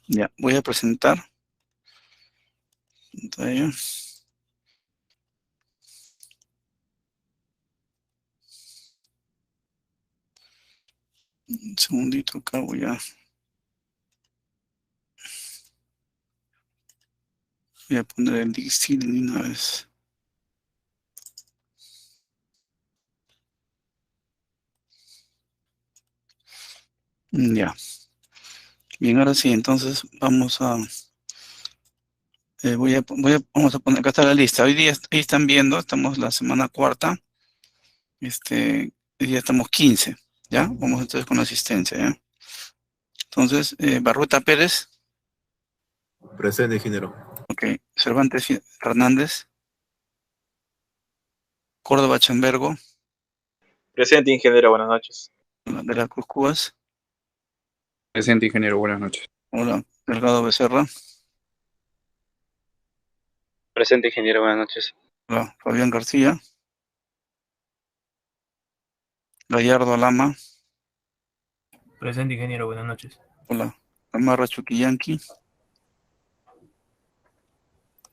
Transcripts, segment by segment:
Ya, voy a presentar. Pantalla. Un segundito acá voy a poner el Dixie de una vez. Ya. Bien, ahora sí, entonces vamos a poner, acá está la lista. Ahí están viendo, estamos la semana cuarta, hoy día estamos 15, ¿ya? Vamos entonces con la asistencia, ¿ya? Entonces, Barrueta Pérez, Presente, ingeniero. ok, Cervantes Fernández, Córdoba Chambergo, Presente, ingeniero, buenas noches. de la Cruz Cubas, Presente, ingeniero, buenas noches. hola, Delgado Becerra, Presente, ingeniero, buenas noches. hola, Fabián García, Gallardo Lama, Presente, ingeniero, buenas noches. hola, Camarra Chuquillanqui,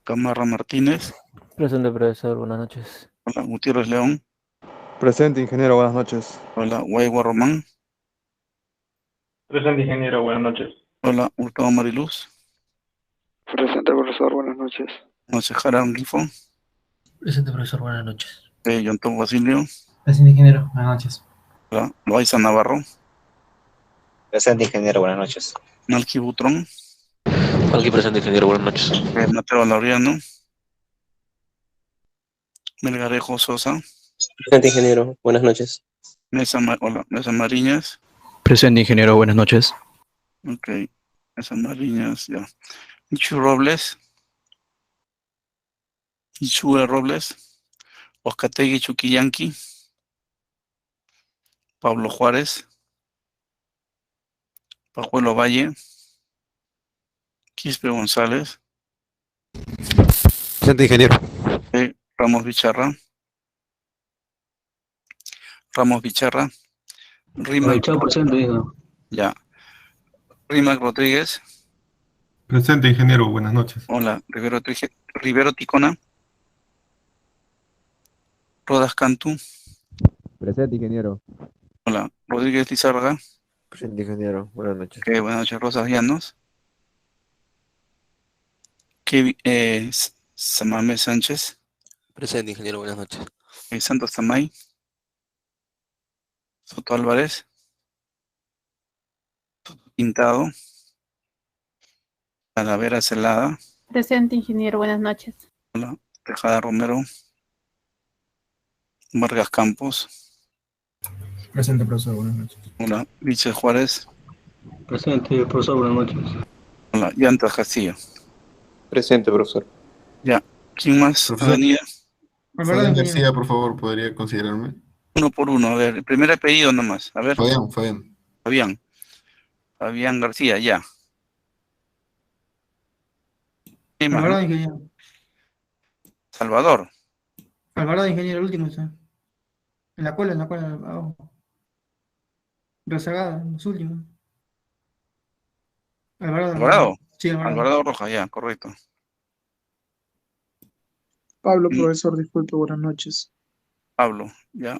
Camarra Martínez, Presente, profesor, buenas noches. hola, Gutiérrez León, Presente, ingeniero, buenas noches. hola, Guaigua Román, Presente, ingeniero, buenas noches. hola, Hurtado Mariluz, Presente, profesor, buenas noches. José Jara Grifo, Presente, profesor, buenas noches. Yontón Basilio, Presente, ingeniero, buenas noches. hola, Loaiza Navarro, Presente, ingeniero, buenas noches. Malqui Butrón, Aquí presente, ingeniero, buenas noches. Mateo Laureano, Melgarejo Sosa, Presente, ingeniero, buenas noches. Hola, Mesa Mariñas, Presente, ingeniero, buenas noches. ok, Mesa Mariñas, ya. Ichu Robles, Ichue Robles, Oscategui Chuquillanqui, Pablo Juárez, Pajuelo Valle, Quispe González, Presente, ingeniero. Ramos Bicharra, Rimac, presente, hijo. ya, Rimac Rodríguez, Presente, ingeniero, buenas noches. hola, Rivero Ticona, Rodas Cantú, Presente, ingeniero. hola, Rodríguez Lizárraga, Presente, ingeniero, buenas noches. buenas noches, Rosas Llanos, Samame Sánchez, Presente, ingeniero, buenas noches. Santos Tamay, Soto Álvarez, Pintado, Talavera Celada, Presente, ingeniero, buenas noches. hola, Tejada Romero, Vargas Campos, Presente, profesor, buenas noches. hola, Vice Juárez, Presente, profesor, buenas noches. hola, Llantas Castillo. Presente, profesor. Ya, ¿quién más ha Profesor, venido? Fabián García, por favor, ¿podría considerarme? Uno por uno, a ver, el primer apellido nomás, a ver, Fabián. Fabián García, ya. ¿Quién más? Alvarado, ingeniero. Salvador, Alvarado, ingeniero, el último está. En la cola, abajo. Rezagada, los últimos. Alvarado, Sí, Alvarado. Alvarado Rojas, ya, correcto. Pablo, profesor, disculpe, buenas noches. Pablo, ya.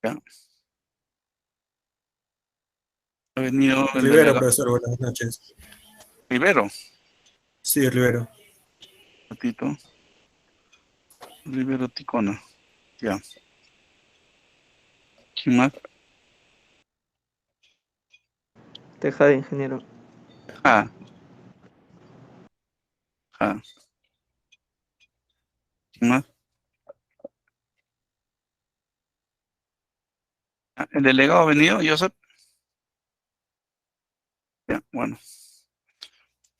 Ya. Ha venido el Rivero, delegado. profesor, buenas noches. Rivero, Sí, Rivero. ratito. Rivero Ticona, ya. ¿Quién más? Tejada, ingeniero. Ah, ah. ¿Quién más? Ah, el delegado ha venido, Joseph. Ya, bueno.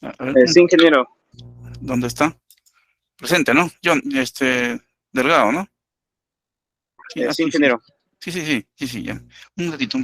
A ver, Sí, ingeniero. ¿dónde está? Presente, ¿no? John, Delgado, ¿no? Sí, Sí, sí, sí. ingeniero. Sí, ya. Un ratito.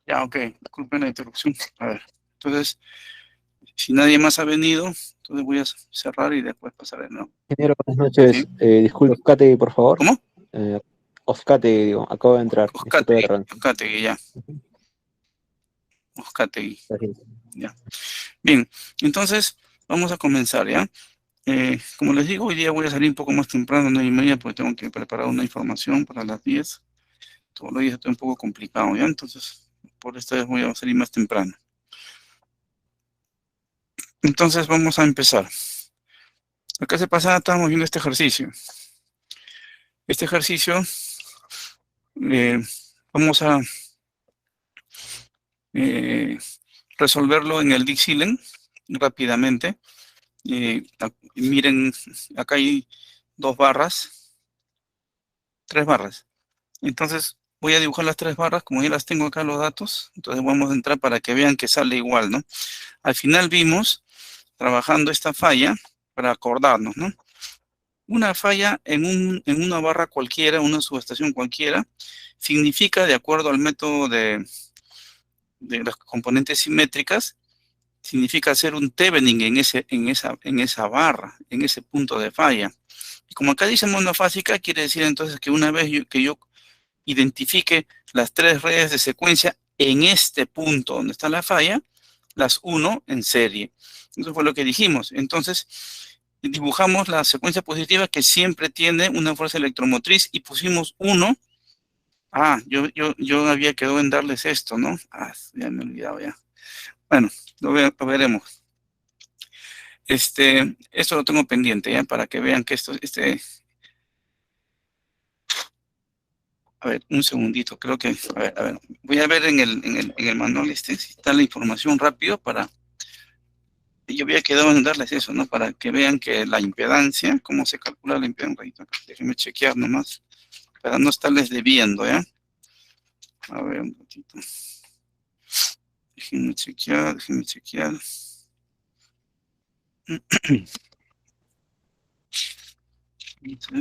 Ya, ok. Disculpen la interrupción. A ver. Entonces, si nadie más ha venido, entonces voy a cerrar y después pasaré, ¿no? Ingeniero, buenas noches. ¿Sí? Disculpe, Oscate, por favor. ¿Cómo? Oscate, digo, acabo de entrar. Oscategui, ya. Oscategui. Ya. Bien, entonces vamos a comenzar, ¿ya? Como les digo, hoy día voy a salir un poco más temprano, 9:30, porque tengo que preparar una información para las 10. Todos los días estoy un poco complicado, ¿ya? Entonces, por esta vez voy a salir más temprano. Entonces, vamos a empezar. La clase pasada estábamos viendo este ejercicio. Este ejercicio, vamos a resolverlo en el Dixilen rápidamente. Miren, acá hay 2 barras, 3 barras. Entonces, voy a dibujar las 3 barras, como ya las tengo acá los datos. Entonces, vamos a entrar para que vean que sale igual, ¿no? Al final vimos, trabajando esta falla, para acordarnos, ¿no? Una falla en una barra cualquiera, una subestación cualquiera, significa, de acuerdo al método de las componentes simétricas, significa hacer un Thevenin en esa barra, en ese punto de falla. Y como acá dice monofásica, quiere decir entonces que una vez que yo identifique las 3 redes de secuencia en este punto donde está la falla, las uno en serie. Eso fue lo que dijimos. Entonces, dibujamos la secuencia positiva que siempre tiene una fuerza electromotriz y pusimos 1. Ah, yo había quedado en darles esto, ¿no? Ah, ya me he olvidado ya. Bueno, lo veremos. Esto lo tengo pendiente, ¿ya? Para que vean que esto, a ver, un segundito, creo que, a ver, voy a ver en el manual si está la información rápido para, yo había quedado en darles eso, ¿no? Para que vean que la impedancia, cómo se calcula la impedancia, déjenme chequear nomás, para no estarles debiendo, ¿ya? A ver, un ratito. Déjenme chequear.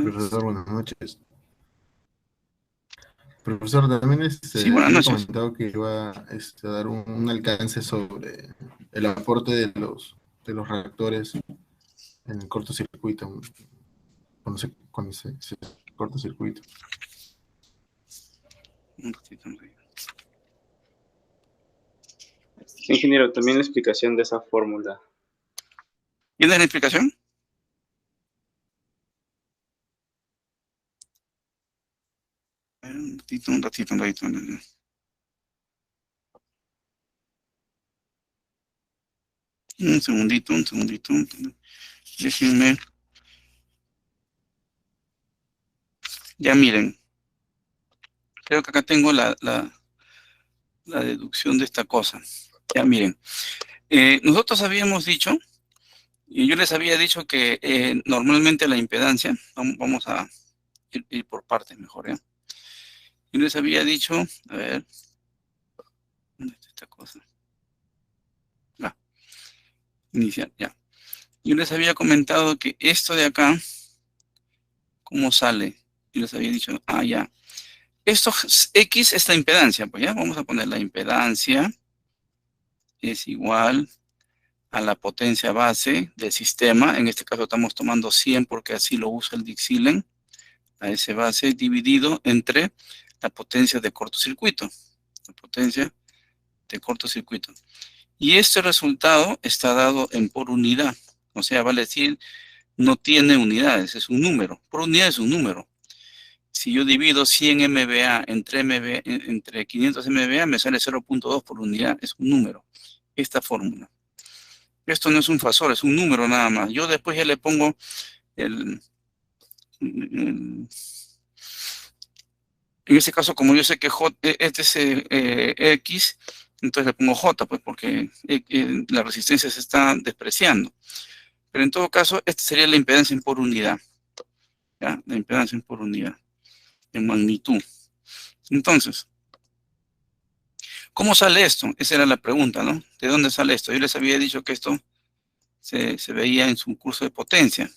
Profesor, buenas noches. Profesor, también Sí, buenas había noches. comentado que iba a dar un alcance sobre el aporte de los reactores en el cortocircuito, cuando se cortocircuito. Un ratito. Sí, ingeniero, también la explicación de esa fórmula. ¿Tienes la explicación? Un ratito. Un segundito. Déjenme. Ya miren. Creo que acá tengo la deducción de esta cosa. Ya miren. Nosotros habíamos dicho, y yo les había dicho que normalmente la impedancia, vamos a ir por partes mejor, ¿ya? Yo les había dicho, a ver, ¿dónde está esta cosa? Iniciar, ya. Yo les había comentado que esto de acá, ¿cómo sale? Yo les había dicho, ya. Esto X es la impedancia, pues ya, vamos a poner la impedancia es igual a la potencia base del sistema. En este caso estamos tomando 100 porque así lo usa el Dixilen, a ese base dividido entre la potencia de cortocircuito. La potencia de cortocircuito. Y este resultado está dado en por unidad. O sea, vale decir, no tiene unidades, es un número. Por unidad es un número. Si yo divido 100 MVA entre 500 MVA, me sale 0.2 por unidad, es un número. Esta fórmula. Esto no es un fasor, es un número nada más. Yo después ya le pongo en este caso, como yo sé que este es X, entonces le pongo J, pues porque la resistencia se está despreciando. Pero en todo caso, esta sería la impedancia en por unidad. ¿Ya? La impedancia en por unidad, en magnitud. Entonces, ¿cómo sale esto? Esa era la pregunta, ¿no? ¿De dónde sale esto? Yo les había dicho que esto se veía en su curso de potencia.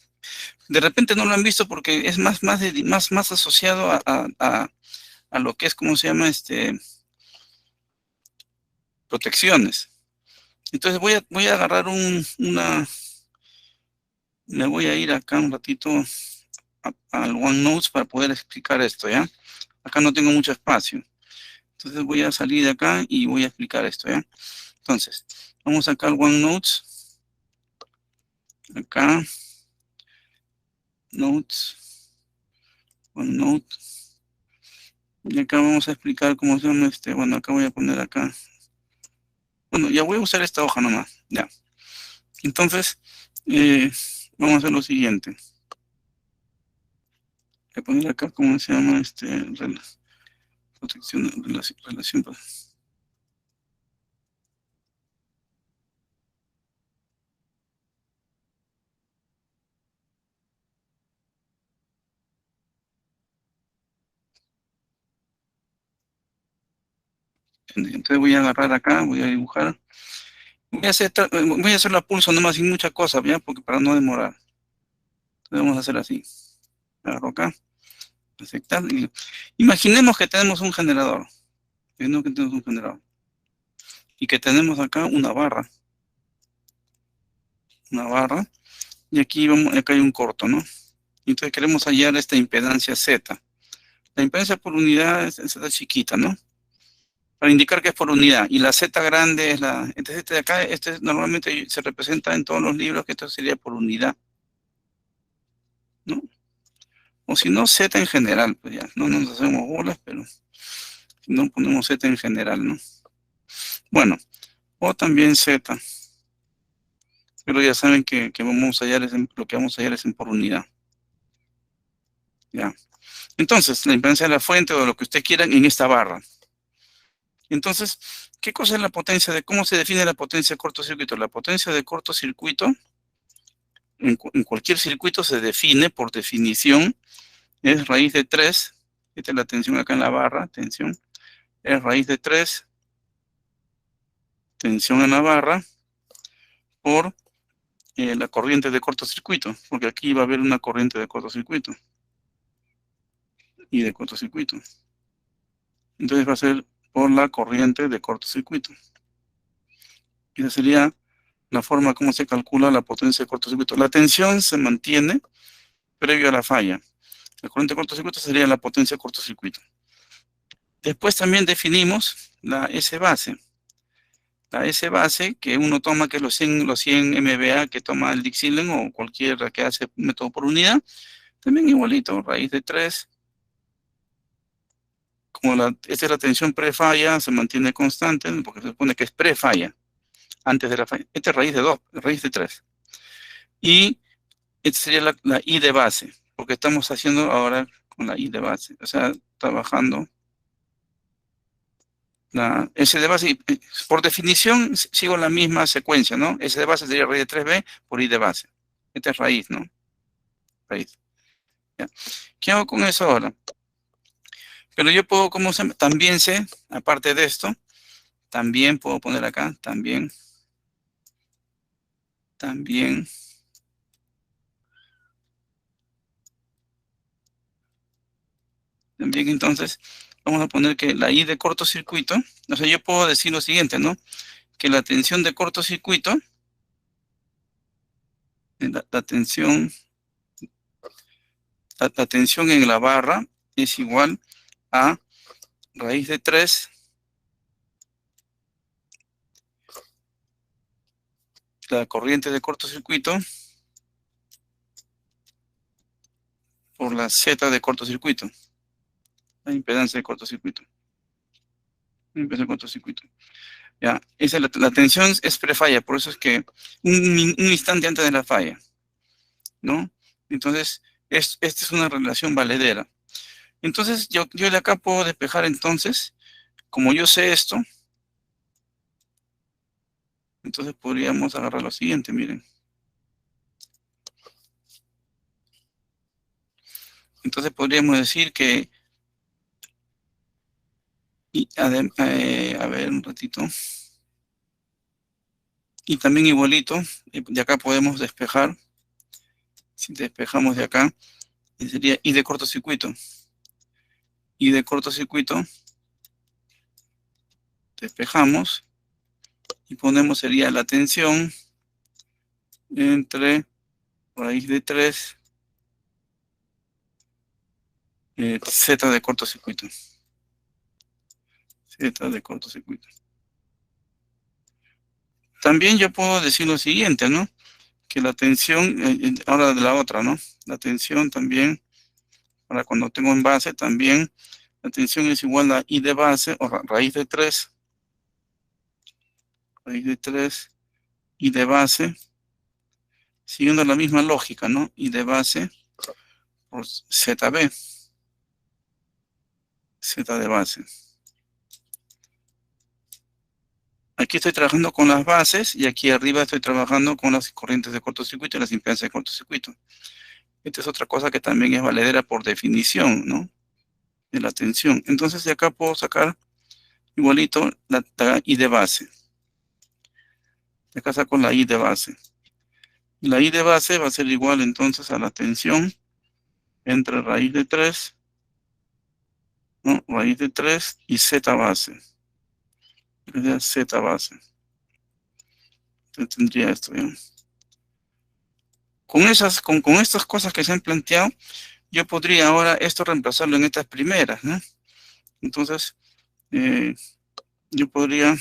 De repente no lo han visto porque es más asociado a lo que es, ¿cómo se llama? protecciones. Entonces voy a agarrar me voy a ir acá un ratito al OneNote para poder explicar esto, ¿ya? Acá no tengo mucho espacio. Entonces voy a salir de acá y voy a explicar esto, ¿ya? Entonces, vamos acá al OneNote. Acá. Notes. OneNote. Y acá vamos a explicar cómo se llama bueno, acá voy a poner acá. Bueno, ya voy a usar esta hoja nomás, ya. Entonces, vamos a hacer lo siguiente. Voy a poner acá cómo se llama protección, relación. Entonces voy a agarrar acá, voy a dibujar. Voy a hacerlo a pulso nomás sin mucha cosa, ¿ya? Porque para no demorar. Entonces vamos a hacer así. Agarro acá. Aceptar. Imaginemos que tenemos un generador. Imaginemos que tenemos un generador. Y que tenemos acá una barra. Una barra. Y aquí, acá hay un corto, ¿no? Entonces queremos hallar esta impedancia Z. La impedancia por unidad es Z chiquita, ¿no? Para indicar que es por unidad. Y la Z grande es la... Entonces este de acá, normalmente se representa en todos los libros que esto sería por unidad, ¿no? O si no, Z en general, pues ya. No nos hacemos bolas, pero si no ponemos Z en general, ¿no? Bueno, o también Z. Pero ya saben que vamos a hallar lo que vamos a hallar es en por unidad. Ya. Entonces, la impedancia de la fuente o lo que usted quiera en esta barra. Entonces, ¿qué cosa es la potencia? ¿Cómo se define la potencia de cortocircuito? La potencia de cortocircuito, en cualquier circuito se define, por definición, es raíz de 3. Esta es la tensión acá en la barra, tensión. Es raíz de 3, tensión en la barra, por la corriente de cortocircuito, porque aquí va a haber una corriente de cortocircuito. Y de cortocircuito. Entonces va a ser por la corriente de cortocircuito. Esa sería la forma como se calcula la potencia de cortocircuito. La tensión se mantiene previo a la falla. La corriente de cortocircuito sería la potencia de cortocircuito. Después también definimos la S base. La S base que uno toma, que es los 100 MVA que toma el Dixilen o cualquiera que hace método por unidad. También igualito, raíz de 3. Como esta es la tensión prefalla, se mantiene constante, porque se supone que es prefalla, antes de la falla. Esta es raíz de 2, raíz de 3. Y esta sería la I de base, porque estamos haciendo ahora con la I de base. O sea, trabajando la S de base. Por definición, sigo la misma secuencia, ¿no? S de base sería raíz de 3B por I de base. Esta es raíz, ¿no? Raíz. ¿Ya? ¿Qué hago con eso ahora? Pero yo puedo, también sé, aparte de esto, también puedo poner acá, también, entonces, vamos a poner que la I de cortocircuito, o sea, yo puedo decir lo siguiente, ¿no? Que la tensión de cortocircuito, la tensión en la barra es igual a raíz de 3 la corriente de cortocircuito por la Z de cortocircuito. La impedancia de cortocircuito. Ya, esa es la tensión es prefalla, por eso es que un instante antes de la falla, ¿no? Entonces, esta es una relación valedera. Entonces, yo de acá puedo despejar entonces, como yo sé esto, entonces podríamos agarrar lo siguiente, miren. Entonces podríamos decir que, a ver un ratito, y también igualito, de acá podemos despejar, si despejamos de acá, sería I de cortocircuito. I de cortocircuito, despejamos, y ponemos sería la tensión entre raíz de 3 Z de cortocircuito. Z de cortocircuito. También yo puedo decir lo siguiente, ¿no? Que la tensión, ahora de la otra, ¿no? La tensión también, para cuando tengo en base, también la tensión es igual a I de base, o raíz de 3. Raíz de 3, I de base, siguiendo la misma lógica, ¿no? I de base por ZB. Z de base. Aquí estoy trabajando con las bases y aquí arriba estoy trabajando con las corrientes de cortocircuito y las impedancias de cortocircuito. Esta es otra cosa que también es valedera por definición, ¿no? De la tensión. Entonces de acá puedo sacar igualito la I de base. De acá saco la I de base. Y la I de base va a ser igual entonces a la tensión entre raíz de 3, ¿no? Raíz de 3 y Z base. Z base. Entonces tendría esto, ¿ya? Con estas cosas que se han planteado, yo podría ahora esto reemplazarlo en estas primeras, ¿no? Entonces, yo podría,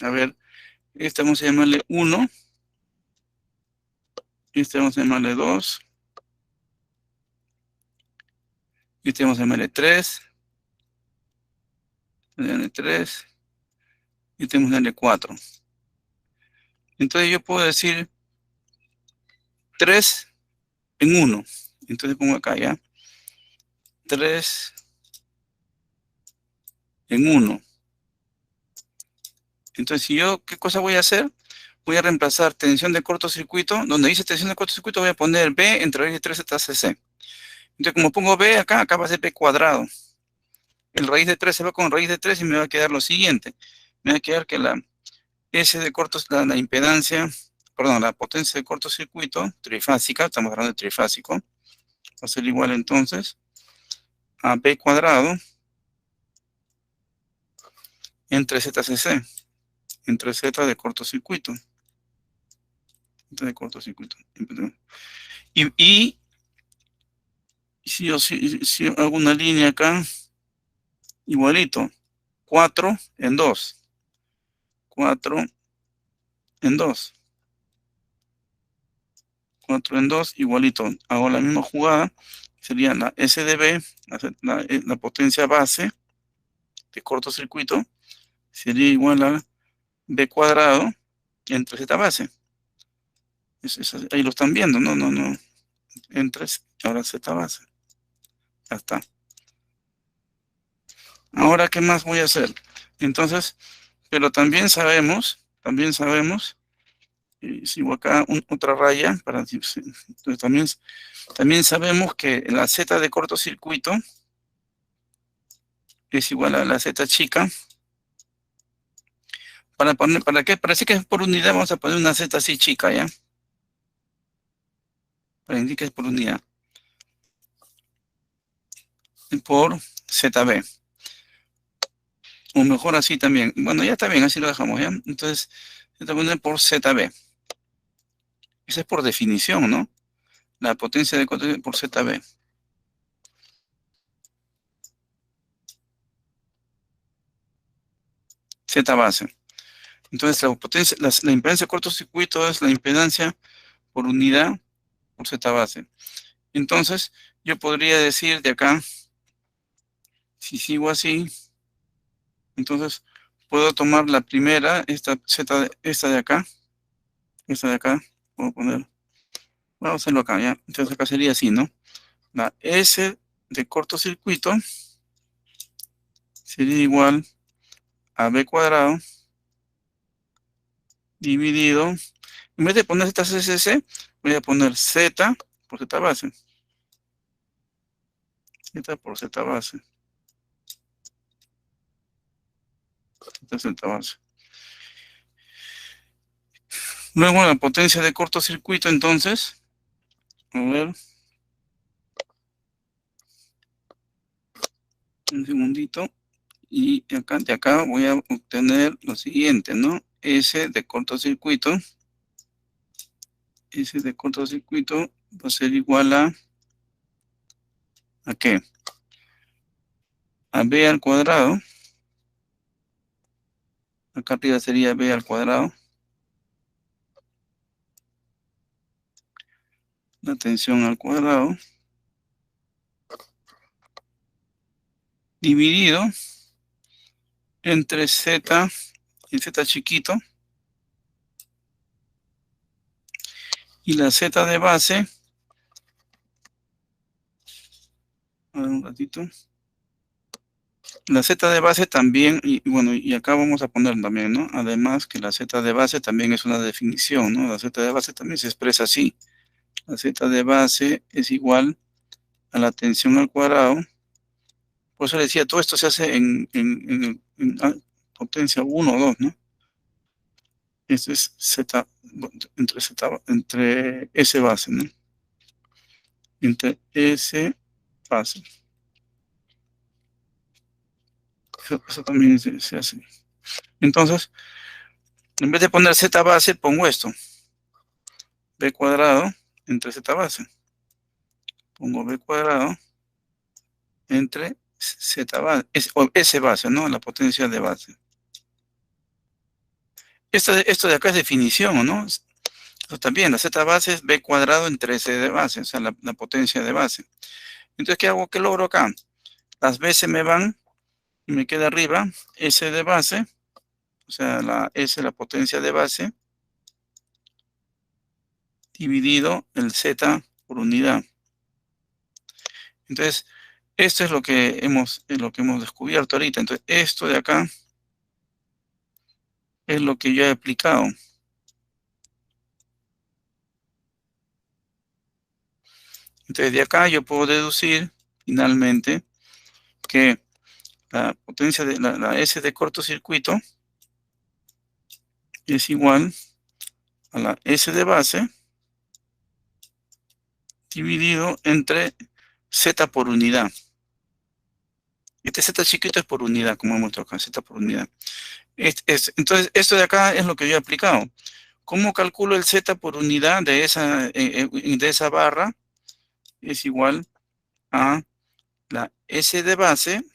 a ver, este vamos a llamarle 1, este vamos a llamarle 2, este vamos a llamarle 3, y este vamos a llamarle 4. Entonces yo puedo decir 3 en 1. Entonces pongo acá ya 3 en 1. Entonces, si yo, ¿qué cosa voy a hacer? Voy a reemplazar tensión de cortocircuito. Donde dice tensión de cortocircuito voy a poner B entre raíz de 3 ZCC. Entonces, como pongo B acá va a ser B cuadrado. El raíz de 3 se va con raíz de 3 y me va a quedar lo siguiente. Me va a quedar que la S de la impedancia, perdón, la potencia de cortocircuito trifásica, estamos hablando de trifásico, va a ser igual entonces a B cuadrado entre ZCC, entre Z de cortocircuito. Z de cortocircuito. Y si hago una línea acá, igualito, 4 en 2. 4 en 2. 4 en 2, igualito. Hago la misma jugada. Sería la S de B, la potencia base de cortocircuito, sería igual a B cuadrado entre Z base. Ahí lo están viendo, no. Entre ahora Z base. Ya está. Ahora, ¿qué más voy a hacer? Entonces, pero también sabemos, sigo acá otra raya, entonces también sabemos que la Z de cortocircuito es igual a la Z chica. ¿Para qué? Para decir que es por unidad, vamos a poner una Z así chica, ¿ya? Para indicar que es por unidad. Por ZB. O mejor así también. Bueno, ya está bien, así lo dejamos, ¿ya? Entonces, se te pone por ZB. Esa es por definición, ¿no? La potencia de cortocircuito por ZB. Z base. Entonces, la impedancia de cortocircuito es la impedancia por unidad por Z base. Entonces, yo podría decir de acá, si sigo así, entonces puedo tomar la primera, esta de acá, vamos a hacerlo acá, ¿ya? Entonces acá sería así, ¿no? La S de cortocircuito sería igual a B cuadrado dividido, en vez de poner ZCC, voy a poner Z por Z base. Z por Z base. Z base. Luego la potencia de cortocircuito, entonces, a ver, un segundito, y de acá voy a obtener lo siguiente, ¿no? S de cortocircuito. S de cortocircuito va a ser igual ¿a qué? A B al cuadrado. Acá arriba sería B al cuadrado. La tensión al cuadrado. Dividido entre Z y Z chiquito. Y la Z de base. A ver un ratito. La Z de base también, y bueno, y acá vamos a poner también, ¿no? Además que la Z de base también es una definición, ¿no? La Z de base también se expresa así. La Z de base es igual a la tensión al cuadrado. Por eso le decía, todo esto se hace en potencia 1 o 2, ¿no? Esto es Z, entre S base, ¿no? Entre S base. Eso también se hace. Entonces, en vez de poner Z base, pongo esto. B cuadrado entre Z base. Pongo B cuadrado entre Z base, o S base, ¿no? La potencia de base. Esto de acá es definición, ¿no? Esto también, la Z base es B cuadrado entre S de base, o sea, la potencia de base. Entonces, ¿qué hago? ¿Qué logro acá? Las B se me van y me queda arriba S de base, o sea, la S, la potencia de base, dividido el Z por unidad. Entonces, esto es lo que hemos descubierto ahorita. Entonces, esto de acá es lo que yo he aplicado. Entonces, de acá yo puedo deducir, finalmente, que la potencia de la S de cortocircuito es igual a la S de base dividido entre Z por unidad. Este Z chiquito es por unidad, como hemos mostrado acá, Z por unidad. Entonces, esto de acá es lo que yo he aplicado. ¿Cómo calculo el Z por unidad de esa barra? Es igual a la S de base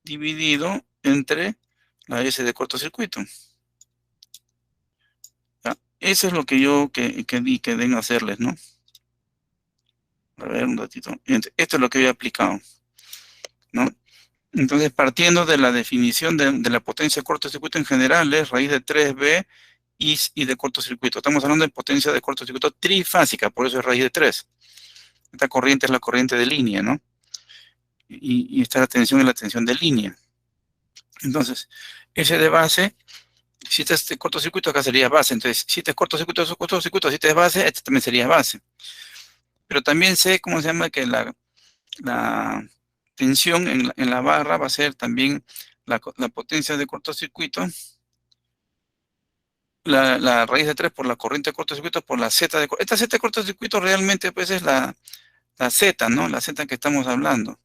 dividido entre la S de cortocircuito. ¿Ya? Eso es lo que yo que den a hacerles, ¿no? A ver, un ratito. Esto es lo que yo he aplicado, ¿no? Entonces, partiendo de la definición de la potencia de cortocircuito en general, es raíz de 3B y de cortocircuito. Estamos hablando de potencia de cortocircuito trifásica, por eso es raíz de 3. Esta corriente es la corriente de línea, ¿no? Y esta tensión es la tensión de línea. Entonces, S de base, si este es cortocircuito, acá sería base. Entonces, si este es cortocircuito, si este es base, este también sería base. Pero también sé, ¿cómo se llama? Que la tensión en la barra va a ser también la potencia de cortocircuito, la raíz de 3 por la corriente de cortocircuito por la Z de cortocircuito. Esta Z de cortocircuito realmente pues es la Z, ¿no? La Z que estamos hablando.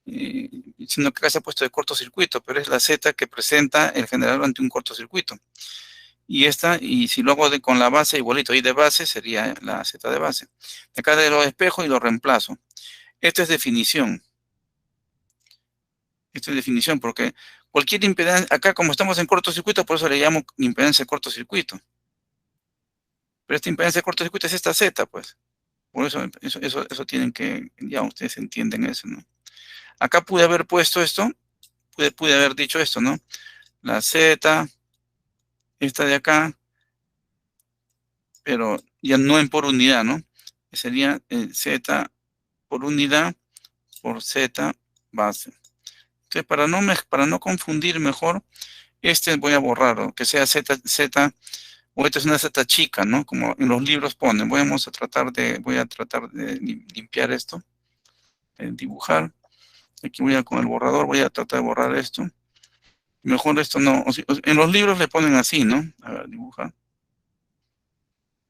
Sino que acá se ha puesto de cortocircuito, pero es la Z que presenta el generador ante un cortocircuito. Y si lo hago con la base igualito, y de base sería la Z de base. Acá de los espejos y lo reemplazo. Esto es definición. Esto es definición, porque cualquier impedancia, acá como estamos en cortocircuito, por eso le llamo impedancia de cortocircuito. Pero esta impedancia de cortocircuito es esta Z, pues. Por eso tienen que, ya ustedes entienden eso, ¿no? Acá pude haber puesto esto, pude haber dicho esto, ¿no? La Z, esta de acá, pero ya no en por unidad, ¿no? Sería Z por unidad por Z base. Entonces, para no confundir mejor, voy a borrar, que sea Z, o esta es una Z chica, ¿no? Como en los libros ponen. Voy a tratar de limpiar esto, dibujar. Aquí con el borrador, voy a tratar de borrar esto. Mejor esto no, en los libros le ponen así, ¿no? A ver, dibuja.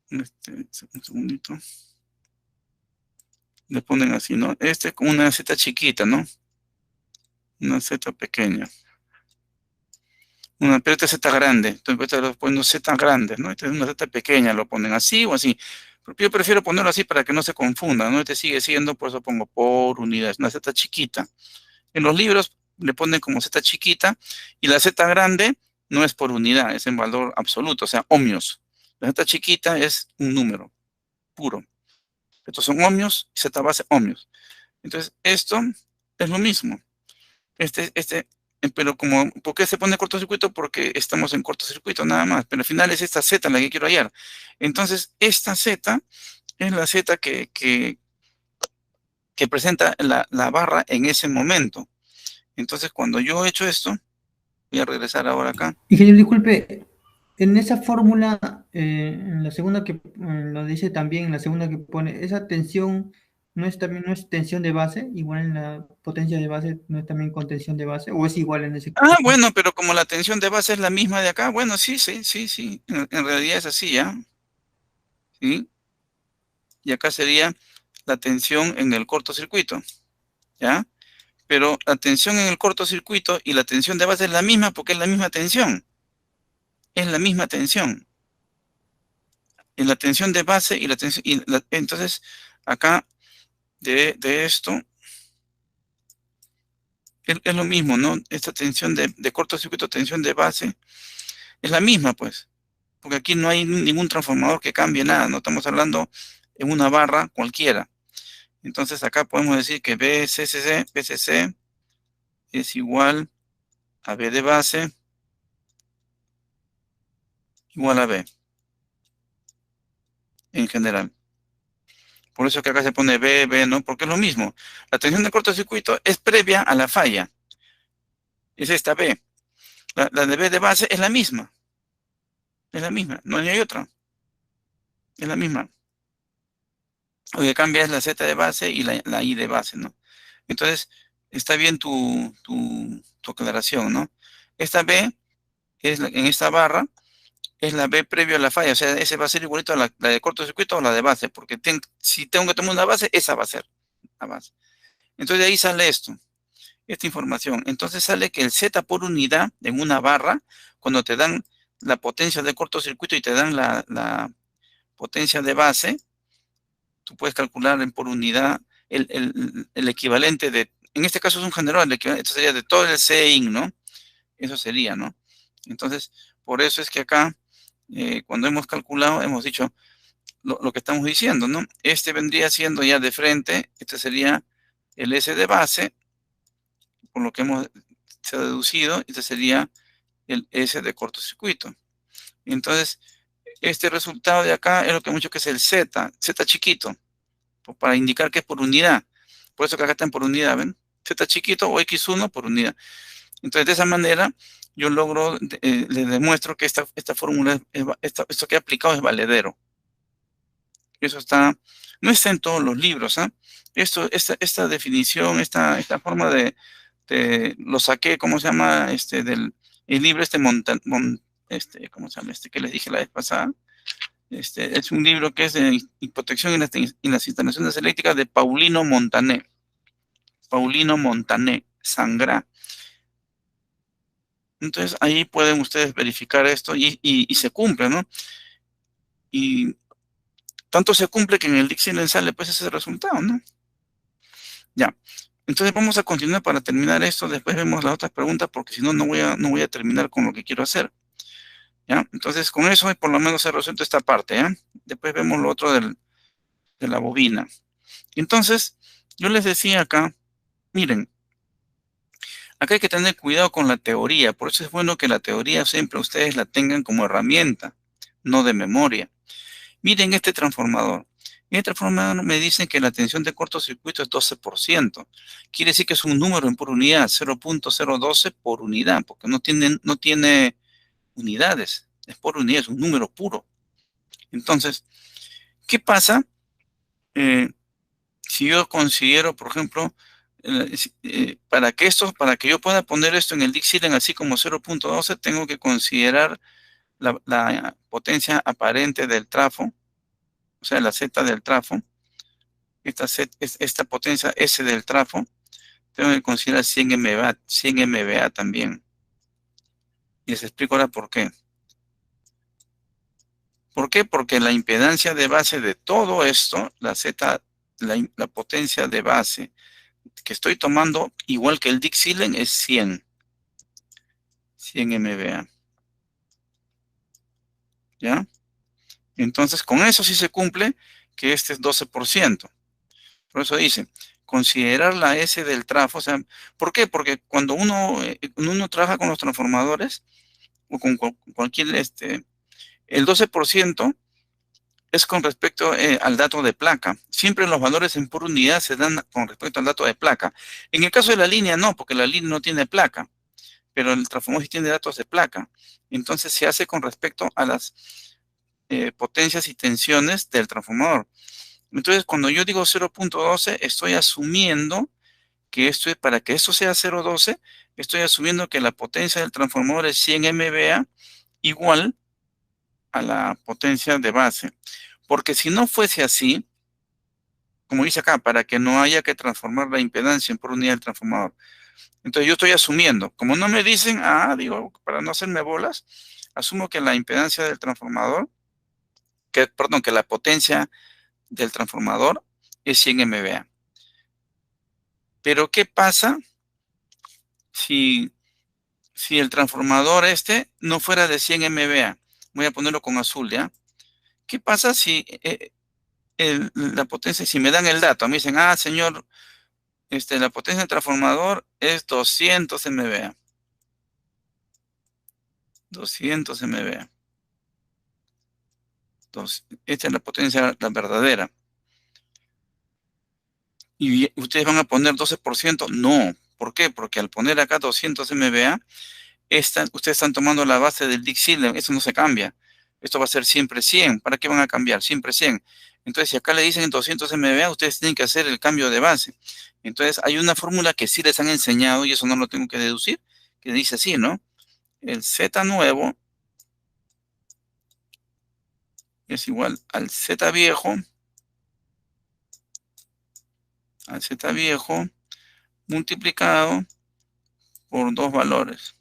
Un segundito. Le ponen así, ¿no? Con una Z chiquita, ¿no? Una Z pequeña. pero esta Z grande, entonces lo ponen Z grande, ¿no? Esta es una Z pequeña, lo ponen así o así. Pero yo prefiero ponerlo así para que no se confunda, ¿no? Este sigue siendo, por eso pongo por unidad, es una Z chiquita. En los libros le ponen como Z chiquita y la Z grande no es por unidad, es en valor absoluto, o sea, ohmios. La Z chiquita es un número puro. Estos son ohmios y Z base ohmios. Entonces, esto es lo mismo. Pero ¿por qué se pone cortocircuito? Porque estamos en cortocircuito nada más, pero al final es esta Z la que quiero hallar. Entonces, esta Z es la Z que presenta la barra en ese momento. Entonces, cuando yo he hecho esto, voy a regresar ahora acá. Ingeniero, disculpe, en esa fórmula, en la segunda que lo dice también, en la segunda que pone, esa tensión no es tensión de base, igual en la potencia de base no es también con tensión de base, o es igual en ese caso. Ah, bueno, pero como la tensión de base es la misma de acá, bueno, sí. En realidad es así, ¿ya? ¿Sí? Y acá sería la tensión en el cortocircuito, ¿ya? Pero la tensión en el cortocircuito y la tensión de base es la misma porque es la misma tensión. Es la misma tensión. En la tensión de base y la tensión... entonces, acá, de esto, es lo mismo, ¿no? Esta tensión de cortocircuito, tensión de base, es la misma, pues. Porque aquí no hay ningún transformador que cambie nada, no estamos hablando en una barra cualquiera. Entonces acá podemos decir que BCC es igual a B de base igual a B en general. Por eso que acá se pone B, ¿no? Porque es lo mismo. La tensión de cortocircuito es previa a la falla. Es esta B. La de B de base es la misma. Es la misma, no hay otra. Es la misma. Lo que cambia es la Z de base y la I de base, ¿no? Entonces, está bien tu aclaración, ¿no? Esta B, en esta barra, es la B previo a la falla. O sea, ese va a ser igualito a la de cortocircuito o la de base, porque si tengo que tomar una base, esa va a ser la base. Entonces, de ahí sale esta información. Entonces, sale que el Z por unidad en una barra, cuando te dan la potencia de cortocircuito y te dan la potencia de base, tú puedes calcular por unidad el equivalente en este caso es un general, esto sería de todo el CIN, ¿no? Eso sería, ¿no? Entonces, por eso es que acá, cuando hemos calculado, hemos dicho lo que estamos diciendo, ¿no? Este vendría siendo ya de frente, este sería el S de base, por lo que se ha deducido, este sería el S de cortocircuito. Entonces, este resultado de acá es lo que hemos dicho que es el Z chiquito, para indicar que es por unidad. Por eso que acá están por unidad, ¿ven? Z chiquito o X1 por unidad. Entonces, de esa manera, yo logro, le demuestro que esta fórmula, esto que he aplicado es valedero. Eso no está en todos los libros, ¿ah? Esta definición, esta forma lo saqué, ¿cómo se llama? El libro ¿cómo se llama? Que les dije la vez pasada. Es un libro que es de protección en las instalaciones eléctricas de Paulino Montané. Paulino Montané, Sangrá. Entonces, ahí pueden ustedes verificar esto y se cumple, ¿no? Y tanto se cumple que en el Dixieland sale pues ese resultado, ¿no? Ya. Entonces vamos a continuar para terminar esto. Después vemos las otras preguntas porque si no, no voy a terminar con lo que quiero hacer. ¿Ya? Entonces, con eso por lo menos he resuelto esta parte, ¿ya? Después vemos lo otro de la bobina. Entonces, yo les decía acá, miren, acá hay que tener cuidado con la teoría. Por eso es bueno que la teoría siempre ustedes la tengan como herramienta, no de memoria. Miren este transformador. En este transformador me dicen que la tensión de cortocircuito es 12%. Quiere decir que es un número en por unidad, 0.012 por unidad, porque no tiene unidades, es por unidad, es un número puro. Entonces, ¿qué pasa si yo considero, por ejemplo, para que yo pueda poner esto en el Dixieland así como 0.12, tengo que considerar la potencia aparente del trafo, o sea, la Z del trafo, esta potencia S del trafo, tengo que considerar 100 MVA también. Y les explico ahora por qué. ¿Por qué? Porque la impedancia de base de todo esto, la Z, la potencia de base que estoy tomando, igual que el Dixilen, es 100 MVA. ¿Ya? Entonces, con eso sí se cumple que este es 12%. Por eso dice, considerar la S del trafo. O sea, ¿por qué? Porque cuando uno trabaja con los transformadores, o con cualquier, el 12% es con respecto al dato de placa. Siempre los valores en por unidad se dan con respecto al dato de placa. En el caso de la línea no, porque la línea no tiene placa, pero el transformador sí tiene datos de placa. Entonces se hace con respecto a las potencias y tensiones del transformador. Entonces, cuando yo digo 0.12, estoy asumiendo que para que esto sea 0.12, estoy asumiendo que la potencia del transformador es 100 MVA igual a la potencia de base. Porque si no fuese así, como dice acá, para que no haya que transformar la impedancia en por unidad del transformador. Entonces yo estoy asumiendo, como no me dicen, digo, para no hacerme bolas, asumo que la impedancia del transformador, que la potencia del transformador es 100 MVA. Pero ¿qué pasa si el transformador no fuera de 100 MVA? Voy a ponerlo con azul, ¿ya? ¿Qué pasa si la potencia, si me dan el dato, me dicen, señor, la potencia del transformador es 200 MVA. 200 MVA. Esta es la potencia, la verdadera. ¿Y ustedes van a poner 12%? No. ¿Por qué? Porque al poner acá 200 MVA, ustedes están tomando la base del Dixilen. Eso no se cambia. Esto va a ser siempre 100. ¿Para qué van a cambiar? Siempre 100. Entonces, si acá le dicen 200 MVA, ustedes tienen que hacer el cambio de base. Entonces, hay una fórmula que sí les han enseñado, y eso no lo tengo que deducir, que dice así, ¿no? El Z nuevo es igual al Z viejo, multiplicado por dos valores.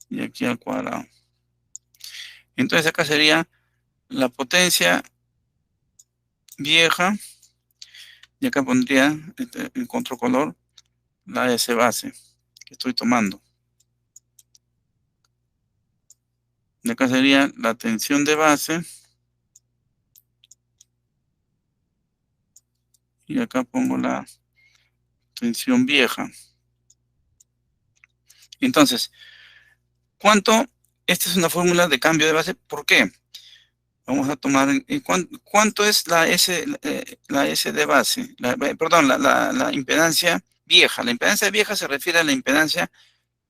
Y aquí al cuadrado. Entonces acá sería la potencia vieja, y acá pondría en contracolor la S base que estoy tomando. Y acá sería la tensión de base. Y acá pongo la tensión vieja. Entonces, ¿cuánto? Esta es una fórmula de cambio de base. ¿Por qué? Vamos a tomar, ¿cuánto es la S de base? Perdón, la impedancia vieja. La impedancia vieja se refiere a la impedancia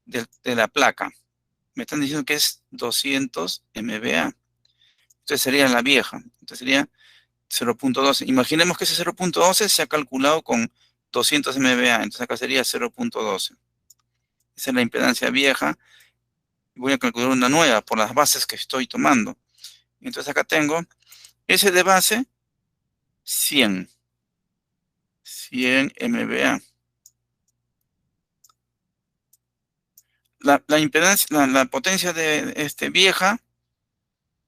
de la placa. Me están diciendo que es 200 MVA. Entonces sería la vieja. Entonces sería 0.12. Imaginemos que ese 0.12 se ha calculado con 200 MVA. Entonces acá sería 0.12. Esa es la impedancia vieja. Voy a calcular una nueva por las bases que estoy tomando. Entonces acá tengo S de base 100 MVA. La impedancia, la potencia de vieja,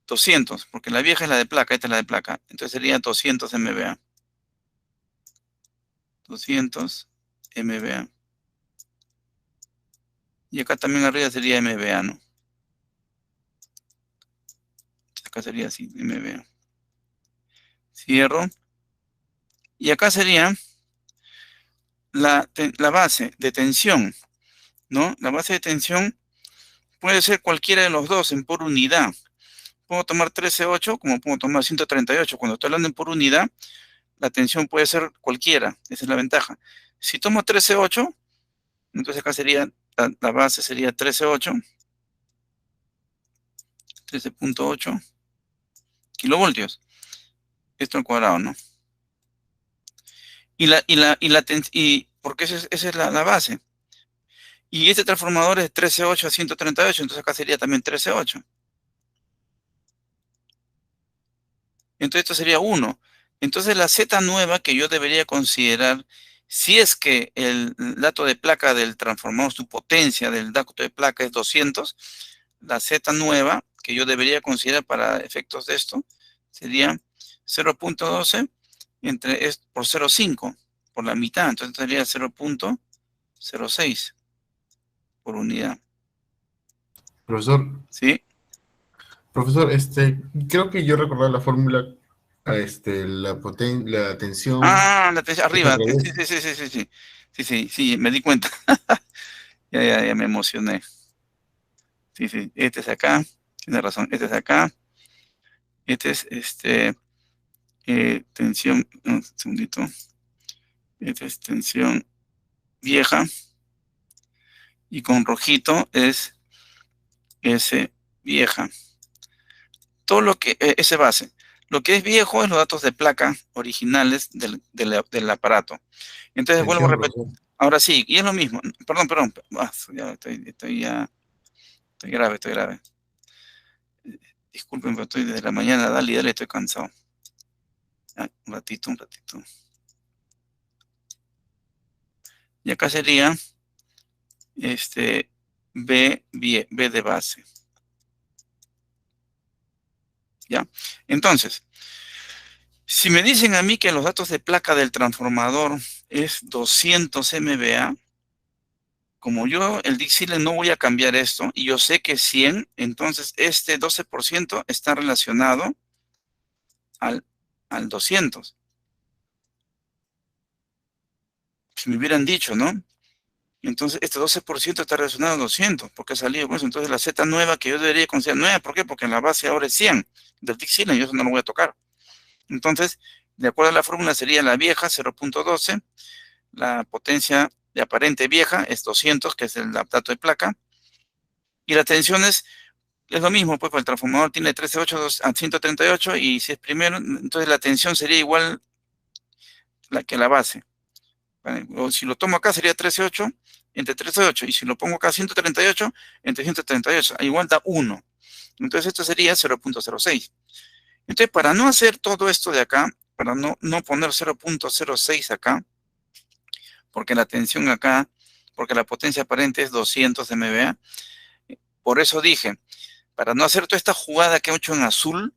200, porque la vieja es la de placa, esta es la de placa. Entonces sería 200 MVA. 200 MVA. Y acá también arriba sería MVA, ¿no? Acá sería así, MVA. Cierro. Y acá sería la base de tensión, ¿no? La base de tensión puede ser cualquiera de los dos en por unidad. Puedo tomar 13.8 como puedo tomar 138. Cuando estoy hablando en por unidad, la tensión puede ser cualquiera. Esa es la ventaja. Si tomo 13.8, entonces acá sería, la base sería 13.8. 13.8 kilovoltios. Esto al cuadrado, ¿no? Porque esa es la base. Y este transformador es 13.8 a 138, entonces acá sería también 13.8. Entonces esto sería 1. Entonces la Z nueva que yo debería considerar Si es que el dato de placa del transformador, su potencia del dato de placa es 200, la Z nueva, que yo debería considerar para efectos de esto, sería 0.12 por 0.5, por la mitad. Entonces sería 0.06 por unidad. Profesor. Sí. Profesor, creo que yo recordaba la fórmula, la tensión. Ah, la tensión es al arriba. revés. Sí, me di cuenta. Ya me emocioné. Sí, este es acá. Tiene razón, este es acá. Este es, tensión, un segundito. Esta es tensión vieja. Y con rojito es S vieja. Todo lo que, S base. Lo que es viejo es los datos de placa originales del aparato. Entonces vuelvo a Tensión, repetir. profesor. Ahora sí, y es lo mismo. Perdón. Ya estoy grave. Disculpen, pero estoy desde la mañana, dale, estoy cansado. Un ratito. Y acá sería B de base. ¿Ya? Entonces, si me dicen a mí que los datos de placa del transformador es 200 MVA, como yo el Dixieland no voy a cambiar esto, y yo sé que es 100, entonces este 12% está relacionado al 200. Si me hubieran dicho, ¿no? Entonces, este 12% está relacionado a 200, porque ha salido con eso. Entonces, la Z nueva que yo debería considerar nueva, ¿por qué? Porque en la base ahora es 100 del Dixieland, y yo eso no lo voy a tocar. Entonces, de acuerdo a la fórmula, sería la vieja 0.12, la potencia de aparente vieja es 200, que es el dato de placa, y la tensión es lo mismo, pues, el transformador tiene 13.8 a 138, y si es primero, entonces la tensión sería igual que la base. O si lo tomo acá sería 13.8 entre 13.8, y si lo pongo acá 138 entre 138, igual da 1. Entonces esto sería 0.06. Entonces, para no hacer todo esto de acá, para no poner 0.06 acá, porque la tensión acá, porque la potencia aparente es 200 MVA, por eso dije, para no hacer toda esta jugada que he hecho en azul,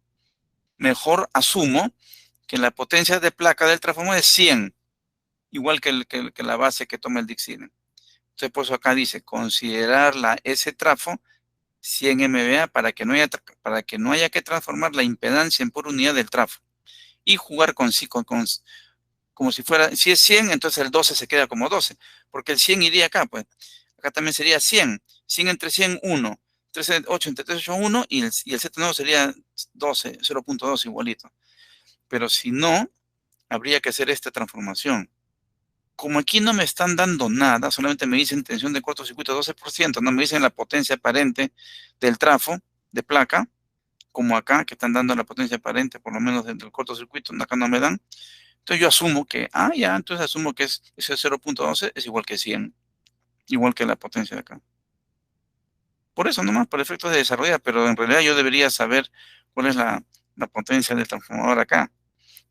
mejor asumo que la potencia de placa del transformador es 100, igual que la base que toma el Dixieland. Entonces, por eso acá dice, considerar la S-trafo 100 MVA para que no haya que transformar la impedancia en por unidad del trafo. Y jugar como si fuera, si es 100, entonces el 12 se queda como 12, porque el 100 iría acá, pues. Acá también sería 100. 100 entre 100, 1. 13.8 entre 13.8, 1. Y el Z9 sería 12, 0.2 igualito. Pero si no, habría que hacer esta transformación. Como aquí no me están dando nada, solamente me dicen tensión de cortocircuito 12%, no me dicen la potencia aparente del trafo de placa, como acá, que están dando la potencia aparente, por lo menos dentro del cortocircuito, acá no me dan. Entonces yo asumo que, entonces asumo que ese 0.12 es igual que 100, igual que la potencia de acá. Por eso nomás, por efectos de desarrollar, pero en realidad yo debería saber cuál es la potencia del transformador acá.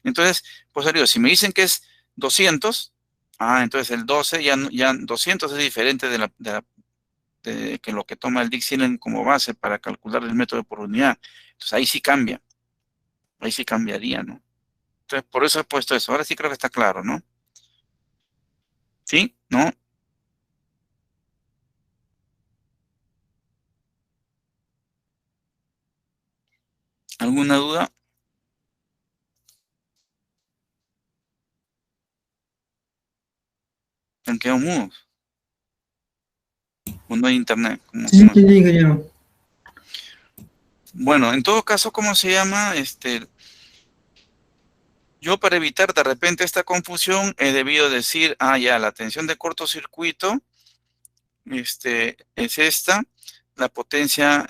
Entonces, pues si me dicen que es 200, entonces el 12, ya 200 es diferente de que lo que toma el Dixieland como base para calcular el método por unidad. Entonces ahí sí cambia. Ahí sí cambiaría, ¿no? Entonces por eso he puesto eso. Ahora sí creo que está claro, ¿no? ¿Sí? ¿No? ¿Alguna duda? ¿Han quedado mudos? ¿O no hay internet? Sí, ingeniero. Bueno, en todo caso, ¿cómo se llama? Yo, para evitar de repente esta confusión, he debido decir, la tensión de cortocircuito es esta, la potencia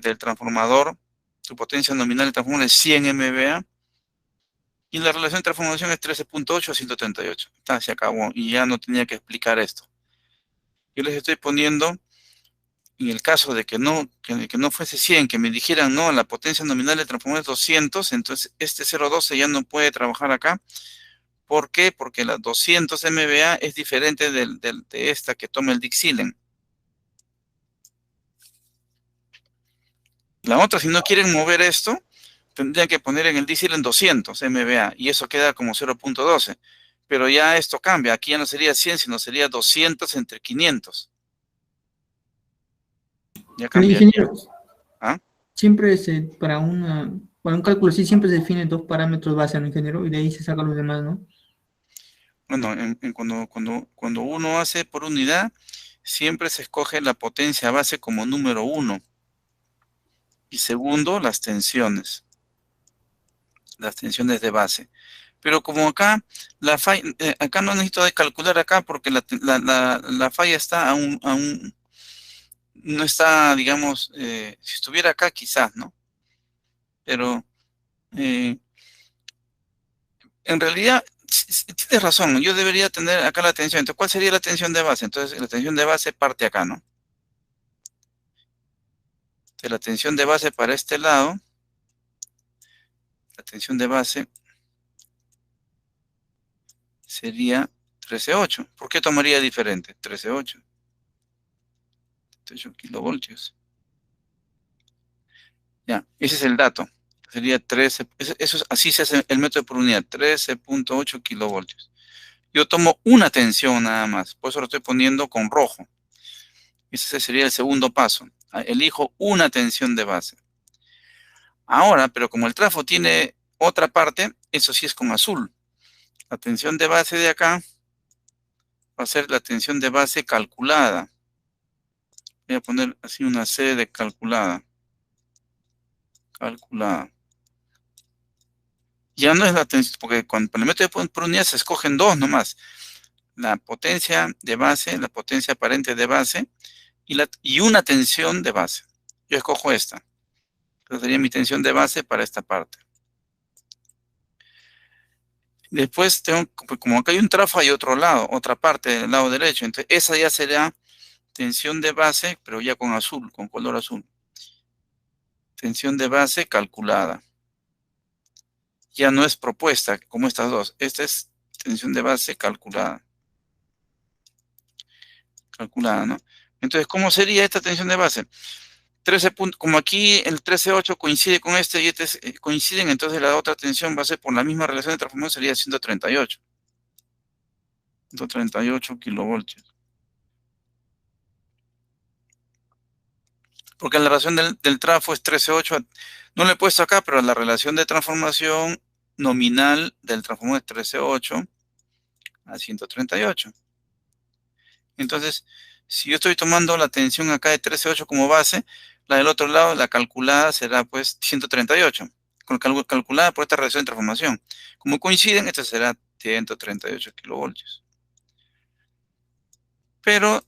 del transformador, su potencia nominal del transformador es 100 MVA, y la relación de transformación es 13.8 a 138. Se acabó, y ya no tenía que explicar esto. Yo les estoy poniendo, en el caso de que no fuese 100, que me dijeran, no, la potencia nominal del transformador es 200, entonces este 0.12 ya no puede trabajar acá, ¿Por qué? Porque la 200 MVA es diferente de esta que toma el dixilen. La otra, si no quieren mover esto, tendrían que poner en el dixilen 200 MVA y eso queda como 0.12. Pero ya esto cambia. Aquí ya no sería 100, sino sería 200 entre 500. Ya Pero cambia. ingeniero, ¿Ah? siempre para un cálculo así siempre se definen dos parámetros base, ¿no, ingeniero? Y de ahí se sacan los demás, ¿no? Bueno, cuando uno hace por unidad, siempre se escoge la potencia base como número 1. Y segundo, las tensiones de base. Pero como acá, acá no necesito de calcular acá porque la falla está no está, digamos, si estuviera acá quizás, ¿no? Pero en realidad, tienes razón, yo debería tener acá la tensión. Entonces, ¿cuál sería la tensión de base? Entonces, la tensión de base parte acá, ¿no? Entonces, la tensión de base para este lado, la tensión de base sería 13.8. ¿Por qué tomaría diferente? 13.8. 8 kilovoltios. Ya, ese es el dato. Sería 13, así se hace el método por unidad, 13.8 kilovoltios. Yo tomo una tensión nada más, por eso lo estoy poniendo con rojo. Ese sería el segundo paso. Elijo una tensión de base. Ahora, pero como el trafo tiene otra parte, eso sí es con azul. La tensión de base de acá va a ser la tensión de base calculada. Voy a poner así una C de calculada. Calculada. Ya no es la tensión, porque cuando el método por unidad se escogen dos nomás. La potencia de base, la potencia aparente de base y una tensión de base. Yo escojo esta. Esta sería mi tensión de base para esta parte. Después tengo, como acá hay un trafo, hay otro lado, otra parte del lado derecho. Entonces esa ya será tensión de base, pero ya con azul, con color azul. Tensión de base calculada. Ya no es propuesta, como estas dos. Esta es tensión de base calculada. Calculada, ¿no? Entonces, ¿cómo sería esta tensión de base? 13 puntos, como aquí el 13.8 coincide con este y este coinciden, entonces la otra tensión va a ser por la misma relación de transformación, sería 138. 138 kilovoltios. Porque la relación del trafo es 13.8. No lo he puesto acá, pero la relación de transformación nominal del transformador es 13.8 a 138. Entonces, si yo estoy tomando la tensión acá de 13.8 como base, la del otro lado, la calculada, será pues 138. Calculada por esta relación de transformación. Como coinciden, esta será 138 kilovoltios. Pero,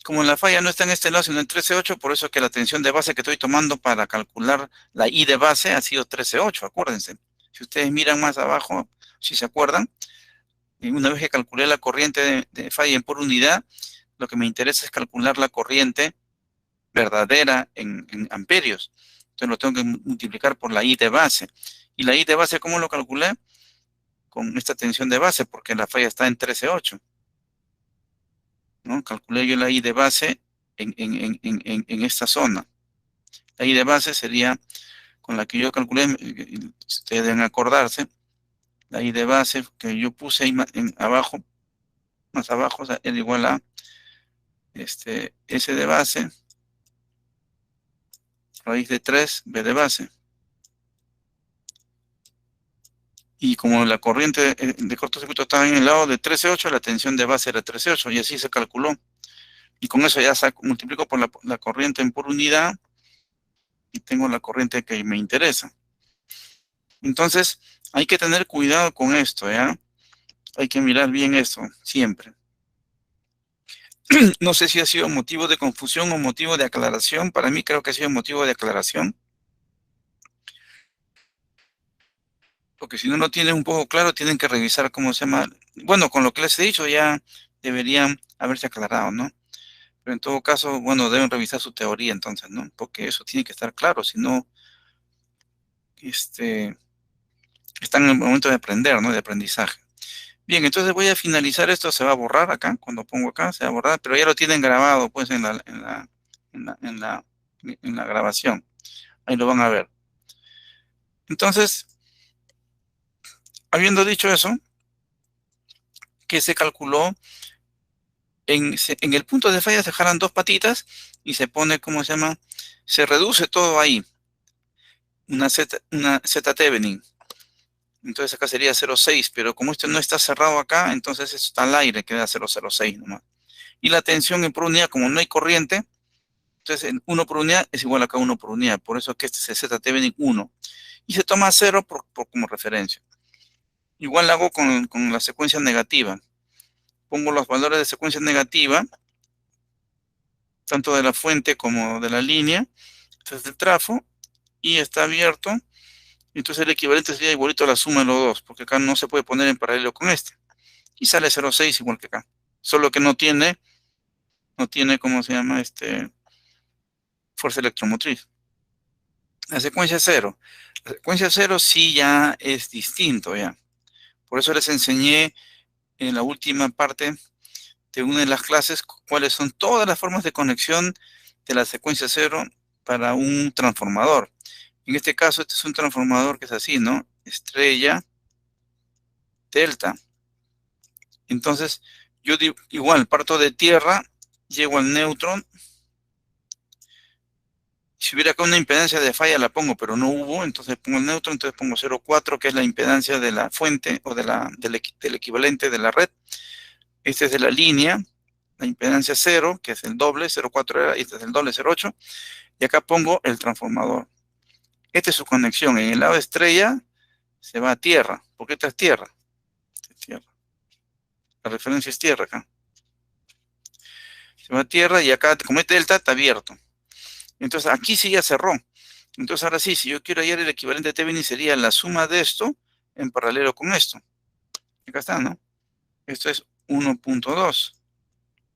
como la falla no está en este lado, sino en 13.8, por eso es que la tensión de base que estoy tomando para calcular la I de base ha sido 13.8, acuérdense. Si ustedes miran más abajo, si se acuerdan, una vez que calculé la corriente de falla por unidad, lo que me interesa es calcular la corriente verdadera en amperios. Entonces lo tengo que multiplicar por la I de base. Y la I de base, ¿cómo lo calculé? Con esta tensión de base, porque la falla está en 13.8. ¿No? Calculé yo la I de base en esta zona. La I de base sería con la que yo calculé, ustedes deben acordarse, la I de base que yo puse ahí abajo, más abajo, o sea, es igual a S de base, raíz de 3, B de base. Y como la corriente de cortocircuito estaba en el lado de 13.8, la tensión de base era 13.8, y así se calculó. Y con eso ya multiplico por la corriente por unidad, y tengo la corriente que me interesa. Entonces, hay que tener cuidado con esto, ¿ya? Hay que mirar bien esto, siempre. No sé si ha sido motivo de confusión o motivo de aclaración. Para mí creo que ha sido motivo de aclaración. Porque si no lo tienen un poco claro, tienen que revisar cómo se llama. Bueno, con lo que les he dicho ya deberían haberse aclarado, ¿no? Pero en todo caso, bueno, deben revisar su teoría entonces, ¿no? Porque eso tiene que estar claro, si no, Están en el momento de aprender, ¿no? De aprendizaje. Bien, entonces voy a finalizar esto, se va a borrar acá, cuando pongo acá se va a borrar, pero ya lo tienen grabado pues en la grabación. Ahí lo van a ver. Entonces, habiendo dicho eso, que se calculó, en el punto de falla se jalan dos patitas y se pone, ¿cómo se llama? Se reduce todo ahí. Una Z-Thevenin. Entonces acá sería 0,6, pero como esto no está cerrado acá, entonces esto está al aire, queda 0,06 nomás. Y la tensión en por unidad, como no hay corriente, entonces en 1 por unidad es igual acá a 1 por unidad. Por eso que este es el Z-Thevenin 1. Y se toma 0 como referencia. Igual hago con la secuencia negativa. Pongo los valores de secuencia negativa, tanto de la fuente como de la línea. Este es el trafo y está abierto. Entonces el equivalente sería igualito a la suma de los dos, porque acá no se puede poner en paralelo con este. Y sale 0,6 igual que acá. Solo que no tiene, ¿cómo se llama? Fuerza electromotriz. La secuencia 0. La secuencia 0 sí ya es distinto ya. Por eso les enseñé en la última parte de una de las clases cuáles son todas las formas de conexión de la secuencia 0 para un transformador. En este caso, este es un transformador que es así, ¿no? Estrella, delta. Entonces, yo igual parto de tierra, llego al neutro. Si hubiera acá una impedancia de falla la pongo, pero no hubo, entonces pongo el neutro, entonces pongo 0,4, que es la impedancia de la fuente o del equivalente de la red. Este es de la línea, la impedancia 0, que es el doble, 0,4 era, y este es el doble, 0,8. Y acá pongo el transformador. Esta es su conexión. En el lado estrella se va a tierra, porque esta es tierra. La referencia es tierra acá. Se va a tierra y acá, como es delta, está abierto. Entonces aquí sí ya cerró. Entonces ahora sí, si yo quiero hallar el equivalente de Thevenin, sería la suma de esto en paralelo con esto. Acá está, ¿no? Esto es 1.2.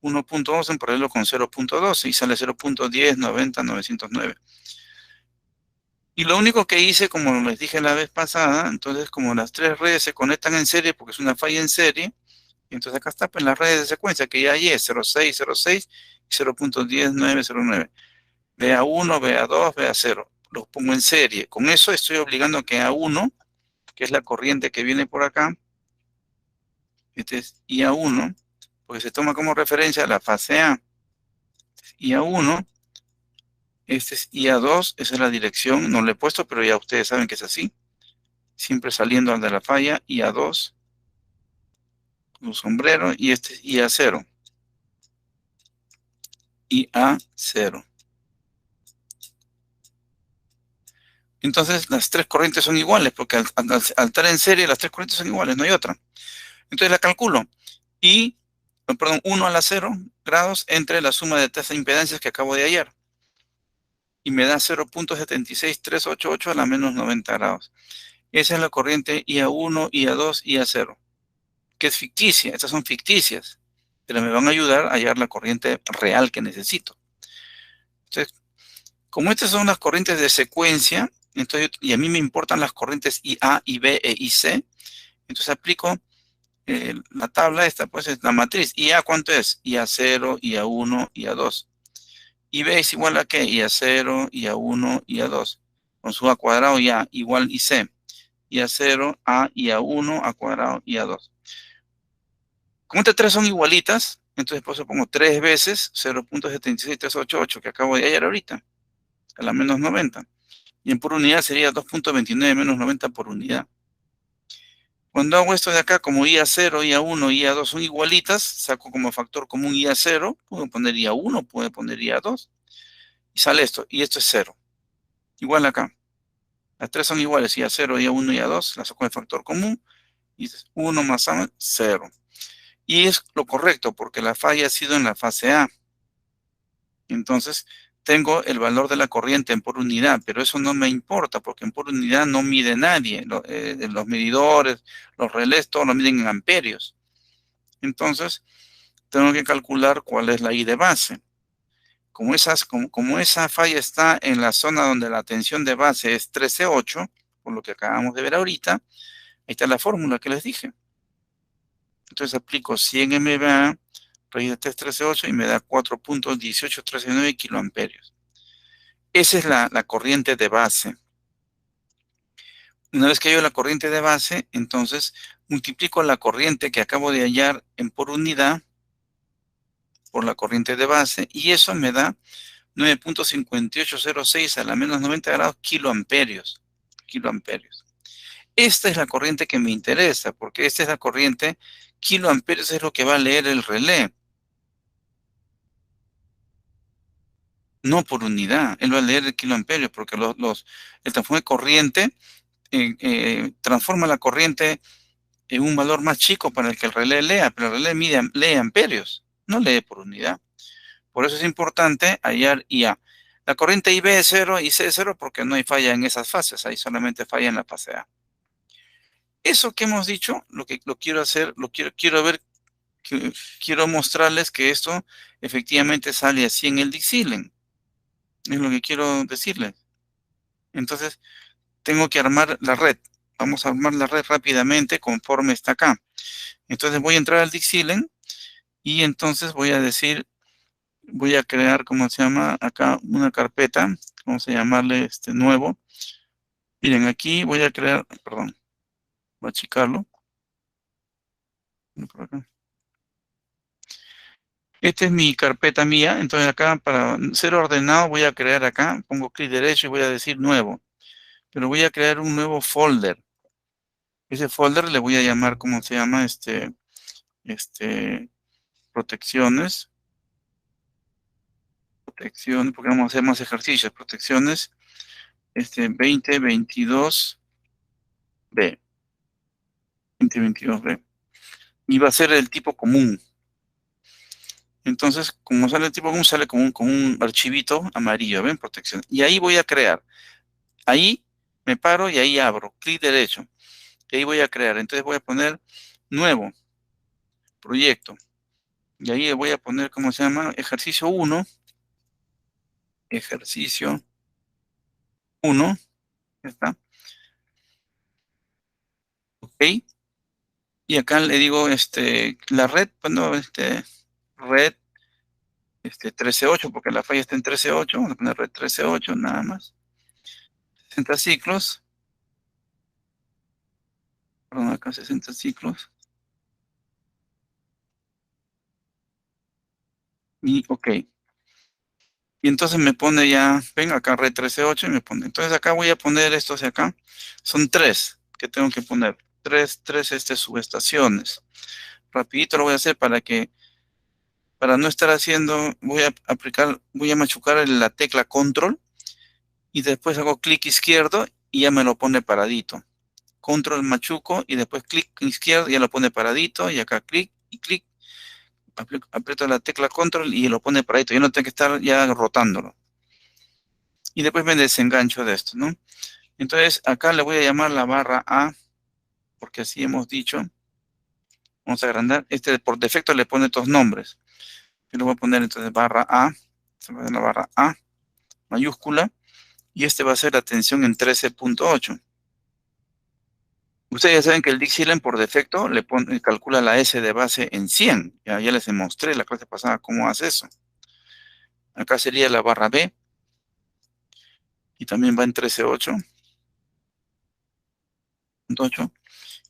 1.2 en paralelo con 0.12 y sale 0.10, 90, 909. Y lo único que hice, como les dije la vez pasada, entonces como las tres redes se conectan en serie porque es una falla en serie, entonces acá está pues las redes de secuencia que ya hay es 0.6, 0.6 y 0.10, 909. BA1, BA2, BA0. Los pongo en serie. Con eso estoy obligando que A1, que es la corriente que viene por acá, este es IA1, porque se toma como referencia la fase A. IA1, este es IA2, esa es la dirección, no lo he puesto, pero ya ustedes saben que es así. Siempre saliendo al de la falla, IA2, un sombrero, y este es IA0. IA0. Entonces las tres corrientes son iguales, porque al estar en serie las tres corrientes son iguales, no hay otra. Entonces la calculo. Y, perdón, 1 a la 0 grados entre la suma de estas impedancias que acabo de hallar. Y me da 0.76388 a la menos 90 grados. Esa es la corriente IA1, IA2, IA0, que es ficticia. Estas son ficticias, pero me van a ayudar a hallar la corriente real que necesito. Entonces, como estas son las corrientes de secuencia, entonces, y a mí me importan las corrientes IA, IB e IC, entonces aplico la tabla esta, pues es la matriz. IA, ¿cuánto es? IA0, IA1, IA2. IB es igual a ¿qué? IA0, IA1, IA2. Con su A cuadrado y A igual IC. IA0, A, IA1, A cuadrado, IA2. Como estas tres son igualitas, entonces por eso pongo 3 veces 0.76388 que acabo de hallar ahorita, a la menos 90. Y en por unidad sería 2.29 menos 90 por unidad. Cuando hago esto de acá, como IA0, IA1 y IA2 son igualitas, saco como factor común IA0, puedo poner IA1, puedo poner IA2, y sale esto, y esto es 0. Igual acá. Las tres son iguales, IA0, IA1 y IA2, las saco de factor común, y 1 más A, 0. Y es lo correcto, porque la falla ha sido en la fase A. Entonces, tengo el valor de la corriente en por unidad, pero eso no me importa, porque en por unidad no mide nadie. Los medidores, los relés, todos lo miden en amperios. Entonces, tengo que calcular cuál es la I de base. Como esa falla está en la zona donde la tensión de base es 13,8, por lo que acabamos de ver ahorita. Ahí está la fórmula que les dije. Entonces aplico 100 MVA, raíz de 313.8 y me da 4.1839 kiloamperios. Esa es la corriente de base. Una vez que hallo la corriente de base, entonces multiplico la corriente que acabo de hallar en por unidad por la corriente de base y eso me da 9.5806 a la menos 90 grados kiloamperios. Esta es la corriente que me interesa, porque esta es la corriente, kiloamperios es lo que va a leer el relé. No por unidad, él va a leer el kiloamperios, porque el transformador de corriente transforma la corriente en un valor más chico para el que el relé lea, pero el relé lee amperios, no lee por unidad. Por eso es importante hallar IA. La corriente IB es 0 y C es 0 porque no hay falla en esas fases, ahí solamente falla en la fase A. Eso que hemos dicho, lo quiero hacer, quiero ver, quiero mostrarles que esto efectivamente sale así en el Dixilen. Es lo que quiero decirles. Entonces, tengo que armar la red. Vamos a armar la red rápidamente conforme está acá. Entonces voy a entrar al Dixilen y entonces voy a decir, voy a crear, ¿cómo se llama? Acá una carpeta, vamos a llamarle nuevo. Miren, aquí voy a crear, perdón, voy a achicarlo. Por acá. Esta es mi carpeta mía, entonces acá para ser ordenado voy a crear acá, pongo clic derecho y voy a decir nuevo. Pero voy a crear un nuevo folder. Ese folder le voy a llamar, ¿cómo se llama? Protecciones, porque vamos a hacer más ejercicios. Protecciones, 2022B. 2022B. Y va a ser el tipo común. Entonces, como sale el tipo común, sale como un archivito amarillo, ¿ven? Protección. Y ahí voy a crear. Ahí me paro y ahí abro. Clic derecho. Y ahí voy a crear. Entonces voy a poner nuevo. Proyecto. Y ahí voy a poner, ¿cómo se llama? Ejercicio 1. Ejercicio 1. Ya está. Ok. Y acá le digo, la red, bueno, red, 13.8, porque la falla está en 13.8. Vamos a poner red 13.8, nada más. 60 ciclos. Perdón, acá 60 ciclos. Y ok. Y entonces me pone ya, ven acá red 13.8 y me pone. Entonces acá voy a poner estos de acá. Son 3 que tengo que poner. 3 subestaciones. Rapidito lo voy a hacer para no estar haciendo, voy a machucar la tecla control y después hago clic izquierdo y ya me lo pone paradito. Control machuco y después clic izquierdo y ya lo pone paradito y acá clic y clic. Aprieto la tecla control y lo pone paradito. Yo no tengo que estar ya rotándolo. Y después me desengancho de esto, ¿no? Entonces acá le voy a llamar la barra A, porque así hemos dicho. Vamos a agrandar. Por defecto le pone estos nombres. Yo le voy a poner entonces barra A. Se va a poner la barra A mayúscula. Y va a ser la tensión en 13.8. Ustedes ya saben que el Dixilen por defecto calcula la S de base en 100. Ya les mostré la clase pasada cómo hace eso. Acá sería la barra B. Y también va en 13.8.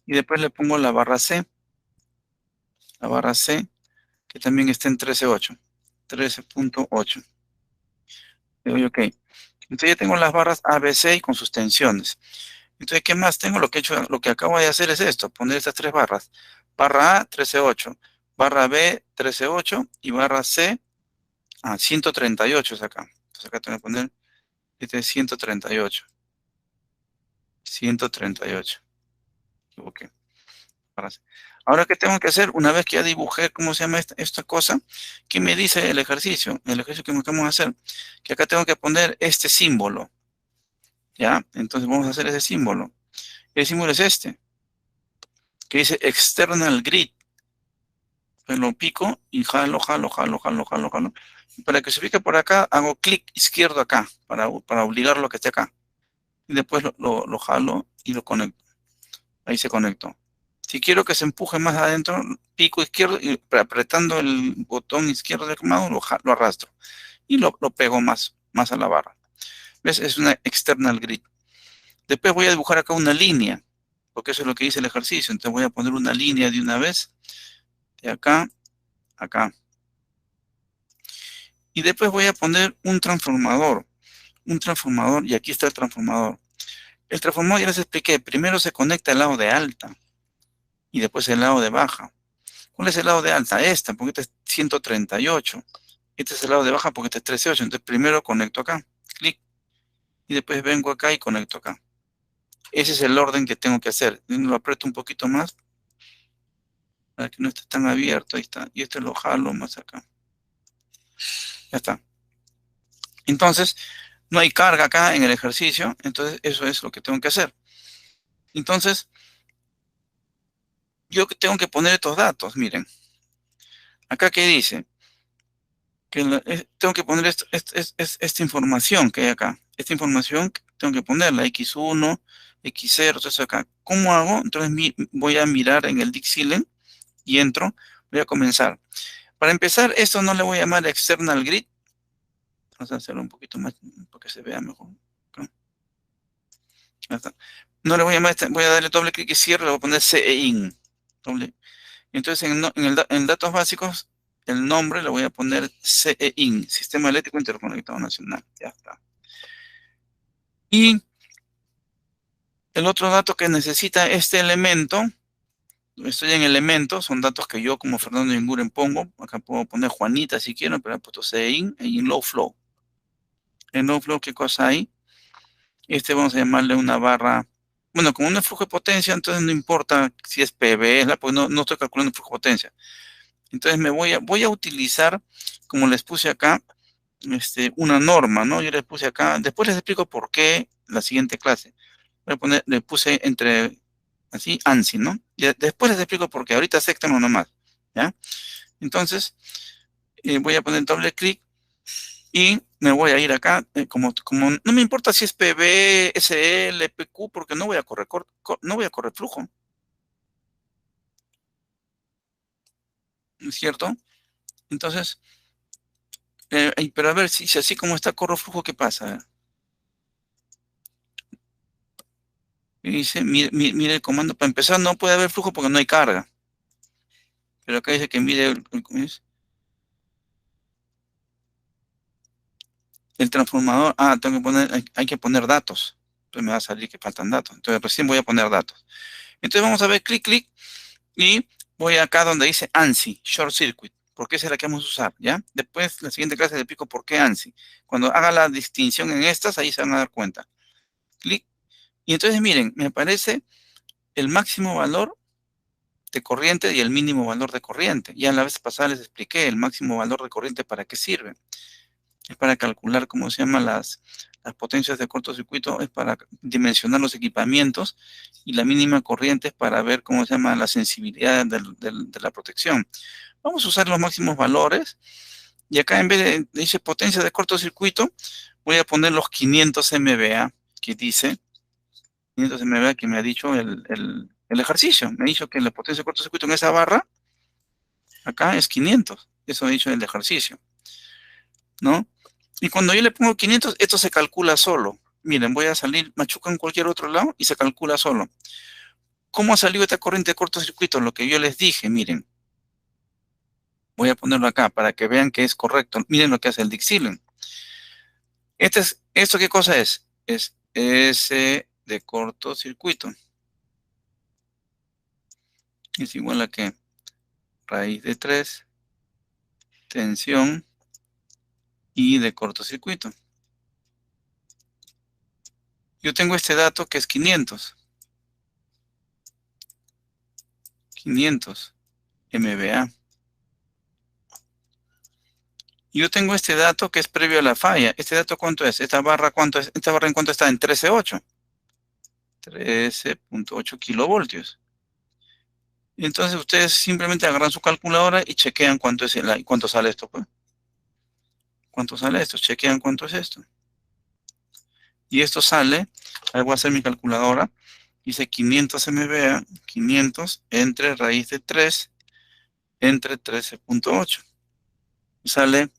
Y después le pongo la barra C. La barra C, que también está en 13.8. 13.8. Le doy OK. Entonces ya tengo las barras A, B, C y con sus tensiones. Entonces, ¿qué más tengo? Lo que acabo de hacer es esto, poner estas 3 barras. Barra A, 13.8. Barra B, 13.8. Y barra C, 138 es acá. Entonces acá tengo que poner, es 138. 138. Ok. Ahora, ¿qué tengo que hacer? Una vez que ya dibujé cómo se llama esta cosa, ¿qué me dice el ejercicio? El ejercicio que vamos a hacer. Que acá tengo que poner este símbolo. ¿Ya? Entonces vamos a hacer ese símbolo. El símbolo es este. Que dice External Grid. Pues lo pico y jalo. Para que se ubique por acá, hago clic izquierdo acá. Para obligarlo a que esté acá. y después lo jalo y lo conecto. Ahí se conectó. Si quiero que se empuje más adentro, pico izquierdo y apretando el botón izquierdo del comando lo arrastro y lo pego más a la barra. ¿Ves? Es una external grid. Después voy a dibujar acá una línea, porque eso es lo que dice el ejercicio. Entonces voy a poner una línea de una vez, de acá, acá. Y después voy a poner un transformador, y aquí está el transformador. El transformador ya les expliqué, primero se conecta al lado de alta, y después el lado de baja. ¿Cuál es el lado de alta? Esta, porque este es 138. Este es el lado de baja porque este es 13.8. Entonces primero conecto acá, clic, y después vengo acá y conecto acá. Ese es el orden que tengo que hacer. Lo aprieto un poquito más, para que no esté tan abierto, ahí está. Y este lo jalo más acá. Ya está. Entonces, no hay carga acá en el ejercicio, entonces eso es lo que tengo que hacer. Entonces, yo tengo que poner estos datos, miren. Acá que dice, que tengo que poner esta información que hay acá. Esta información tengo que ponerla, X1, X0, todo eso acá. ¿Cómo hago? Entonces voy a mirar en el Dixilen y entro. Voy a comenzar. Para empezar, esto no le voy a llamar external grid. Vamos a hacerlo un poquito más para que se vea mejor. Acá. Ya está. No le voy a llamar, voy a darle doble clic y cierre, le voy a poner CEIN. Entonces en datos básicos, el nombre le voy a poner CEIN, Sistema Eléctrico Interconectado Nacional. Ya está. Y el otro dato que necesita este elemento, estoy en elementos, son datos que yo como Fernando Inguren pongo. Acá puedo poner Juanita si quiero, pero he puesto CEIN y en low flow. En low flow, ¿qué cosa hay? Vamos a llamarle una barra. Bueno, como no es flujo de potencia, entonces no importa si es PV, pues no estoy calculando el flujo de potencia. Entonces voy a utilizar, como les puse acá, una norma, ¿no? Yo les puse acá, después les explico por qué la siguiente clase. Le puse entre, así, ANSI, ¿no? Y después les explico por qué, ahorita acéptenlo nomás, ¿ya? Entonces, voy a poner doble clic y me voy a ir acá, como no me importa si es PV, SL, PQ, porque no voy a correr flujo. ¿No es cierto? Entonces, pero a ver, si así como está corro flujo, ¿qué pasa? Y dice, mire el comando, para empezar no puede haber flujo porque no hay carga. Pero acá dice que mire el transformador. Tengo que poner, hay que poner datos. Entonces me va a salir que faltan datos. Entonces recién voy a poner datos. Entonces vamos a ver, clic, y voy acá donde dice ANSI, Short Circuit, porque esa es la que vamos a usar, ¿ya? Después, la siguiente clase le explico por qué ANSI. Cuando haga la distinción en estas, ahí se van a dar cuenta. Clic. Y entonces, miren, me aparece el máximo valor de corriente y el mínimo valor de corriente. Ya la vez pasada les expliqué el máximo valor de corriente para qué sirve. Es para calcular, ¿cómo se llaman las potencias de cortocircuito? Es para dimensionar los equipamientos, y la mínima corriente es para ver, ¿cómo se llama?, la sensibilidad de la protección. Vamos a usar los máximos valores, y acá en vez de, dice potencia de cortocircuito, voy a poner los 500 MVA, que dice, 500 MVA que me ha dicho el ejercicio. Me ha dicho que la potencia de cortocircuito en esa barra, acá es 500. Eso ha dicho el ejercicio, ¿no? Y cuando yo le pongo 500, esto se calcula solo. Miren, voy a salir, machuca en cualquier otro lado y se calcula solo. ¿Cómo ha salido esta corriente de cortocircuito? Lo que yo les dije, miren. Voy a ponerlo acá para que vean que es correcto. Miren lo que hace el Dixilen. ¿Esto qué cosa es? Es S de cortocircuito. Es igual a que raíz de 3, tensión, y de cortocircuito. Yo tengo este dato que es 500. 500 MVA. Yo tengo este dato que es previo a la falla. ¿Este dato cuánto es? ¿Esta barra cuánto es? ¿Esta barra en cuánto está? En 13.8. 13.8 kilovoltios. Entonces ustedes simplemente agarran su calculadora y chequean cuánto es cuánto sale esto, pues. ¿Cuánto sale esto? Chequean cuánto es esto. Y esto sale, ahí voy a hacer mi calculadora, dice 500 MVA, 500 entre raíz de 3 entre 13.8. Sale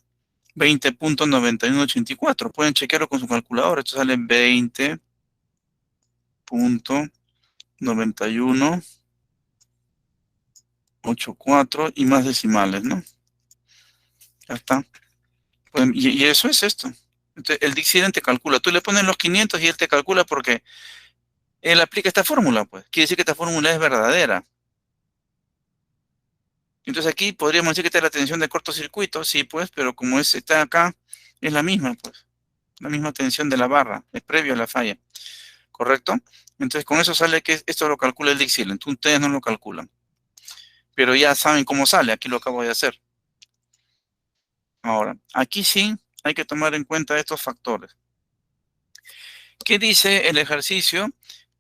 20.9184. Pueden chequearlo con su calculadora. Esto sale 20.9184 y más decimales, ¿no? Ya está. Y eso es esto. Entonces, el Dixieland te calcula. Tú le pones los 500 y él te calcula porque él aplica esta fórmula, pues. Quiere decir que esta fórmula es verdadera. Entonces aquí podríamos decir que está la tensión de cortocircuito, sí, pues, pero como está acá, es la misma, pues. La misma tensión de la barra, es previo a la falla. ¿Correcto? Entonces con eso sale que esto lo calcula el Dixieland. Ustedes no lo calculan. Pero ya saben cómo sale, aquí lo acabo de hacer. Ahora, aquí sí hay que tomar en cuenta estos factores. ¿Qué dice el ejercicio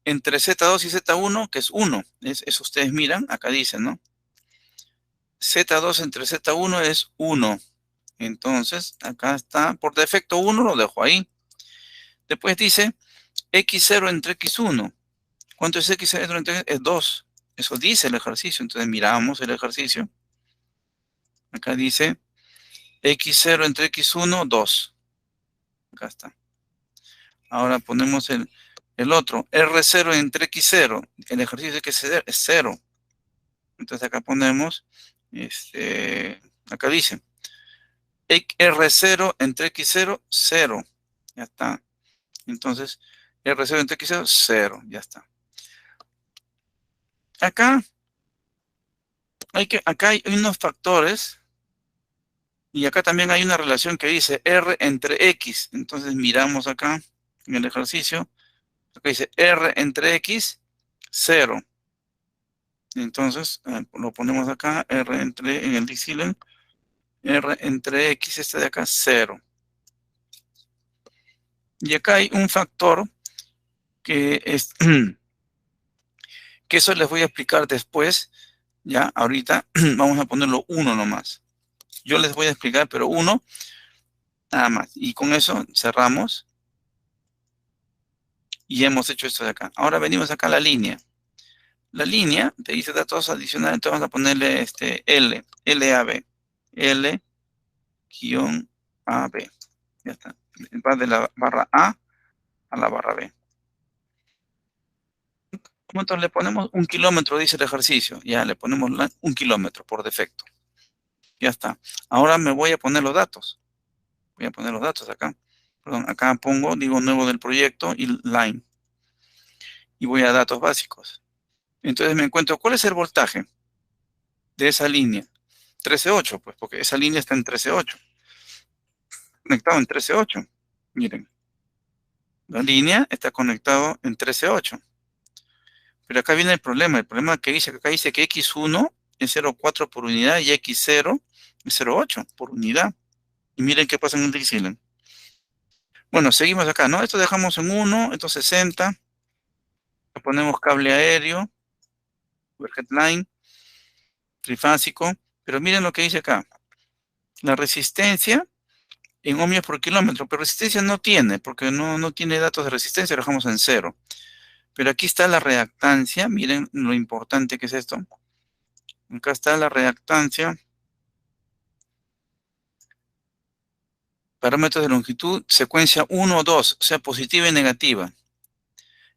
entre Z2 y Z1? Que es 1. Eso ustedes miran, acá dice, ¿no? Z2 entre Z1 es 1. Entonces, acá está, por defecto 1, lo dejo ahí. Después dice X0 entre X1. ¿Cuánto es X0 entre X1? Es 2. Eso dice el ejercicio. Entonces, miramos el ejercicio. Acá dice X0 entre X1, 2. Acá está. Ahora ponemos el otro. R0 entre X0. El ejercicio dice que es 0. Entonces, acá ponemos, acá dice R0 entre X0, 0. Ya está. Entonces, R0 entre X0, 0. Ya está. Acá hay unos factores. Y acá también hay una relación que dice R entre X. Entonces, miramos acá en el ejercicio. Acá dice R entre X, 0. Entonces, lo ponemos acá. En el Dixieland. R entre X, este de acá, 0. Y acá hay un factor que es que eso les voy a explicar después. Ya, ahorita vamos a ponerlo 1 nomás. Yo les voy a explicar, pero 1 nada más. Y con eso cerramos. Y hemos hecho esto de acá. Ahora venimos acá a la línea. La línea te dice datos adicionales. Entonces vamos a ponerle LAB. L-AB. Ya está. Va de la barra A a la barra B. ¿Cuánto le ponemos? 1 kilómetro, dice el ejercicio. Ya le ponemos 1 kilómetro por defecto. Ya está. Ahora me voy a poner los datos. Voy a poner los datos acá. Perdón, acá digo nuevo del proyecto y line. Y voy a datos básicos. Entonces me encuentro, ¿cuál es el voltaje de esa línea? 13.8, pues, porque esa línea está en 13.8. Conectado en 13.8. Miren. La línea está conectado en 13.8. Pero acá viene el problema. El problema que dice que acá dice que X1 es 0.4 por unidad y X0 es 0.8 por unidad. Y miren qué pasa en el Dixieland. Bueno, seguimos acá, ¿no? Esto dejamos en 1, esto 60. Le ponemos cable aéreo, overhead line, trifásico. Pero miren lo que dice acá. La resistencia en ohmios por kilómetro. Pero resistencia no tiene, porque no tiene datos de resistencia, lo dejamos en 0. Pero aquí está la reactancia. Miren lo importante que es esto. Acá está la reactancia. Parámetros de longitud, secuencia 1 o 2, o sea, positiva y negativa.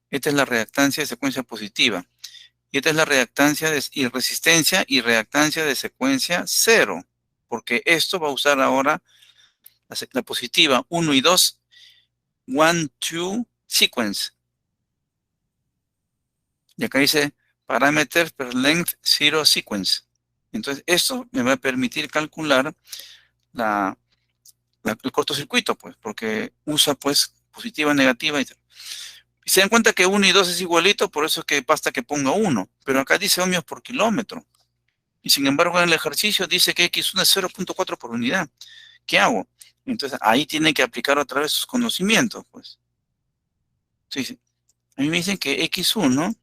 Esta es la reactancia de secuencia positiva. Y esta es la reactancia y resistencia y reactancia de secuencia 0. Porque esto va a usar ahora la positiva 1 y 2, 1, 2, sequence. Y acá dice parameters per length 0 sequence. Entonces, esto me va a permitir calcular el cortocircuito, pues, porque usa, pues, positiva, negativa. Y se dan cuenta que 1 y 2 es igualito, por eso es que basta que ponga 1. Pero acá dice ohmios por kilómetro. Y sin embargo, en el ejercicio dice que X1 es 0.4 por unidad. ¿Qué hago? Entonces, ahí tienen que aplicar otra vez sus conocimientos, pues. Sí. A mí me dicen que X1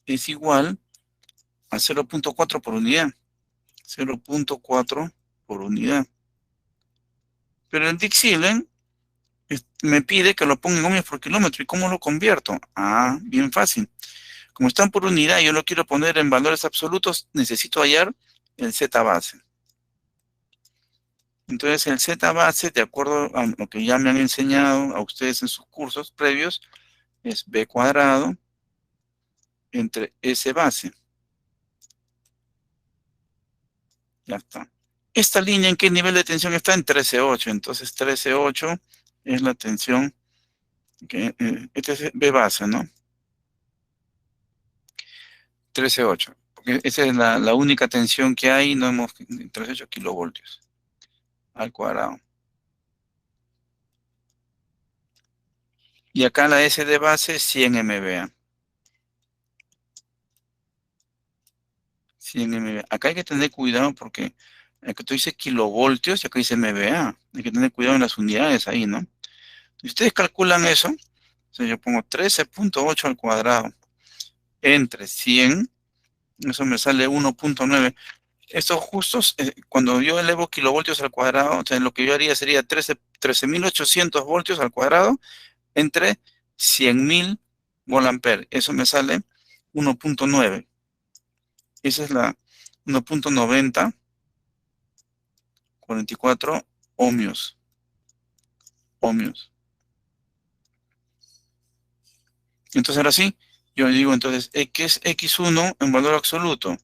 es igual a 0.4 por unidad. 0.4 por unidad. Pero el Dixieland me pide que lo ponga en ohmios por kilómetro. ¿Y cómo lo convierto? Ah, bien fácil. Como están por unidad y yo lo quiero poner en valores absolutos, necesito hallar el Z base. Entonces el Z base, de acuerdo a lo que ya me han enseñado a ustedes en sus cursos previos, es B cuadrado entre S base. Ya está. ¿Esta línea en qué nivel de tensión está? En 13.8. Entonces 13.8 es la tensión que este es B base, ¿no? 13.8. Porque esa es la única tensión que hay, no hemos 13.8 kilovoltios al cuadrado. Y acá la S de base 100 MVA. 100 MVA. Acá hay que tener cuidado porque acá tú dices kilovoltios y acá dice MVA. Hay que tener cuidado en las unidades ahí, ¿no? Si ustedes calculan eso, o sea, yo pongo 13.8 al cuadrado entre 100, eso me sale 1.9. Estos justos, cuando yo elevo kilovoltios al cuadrado, o sea, lo que yo haría sería 13.800 voltios al cuadrado entre 100.000 volt-ampere. Eso me sale 1.9. Esa es la 1.9044 ohmios. Entonces ahora sí, yo digo entonces X1 en valor absoluto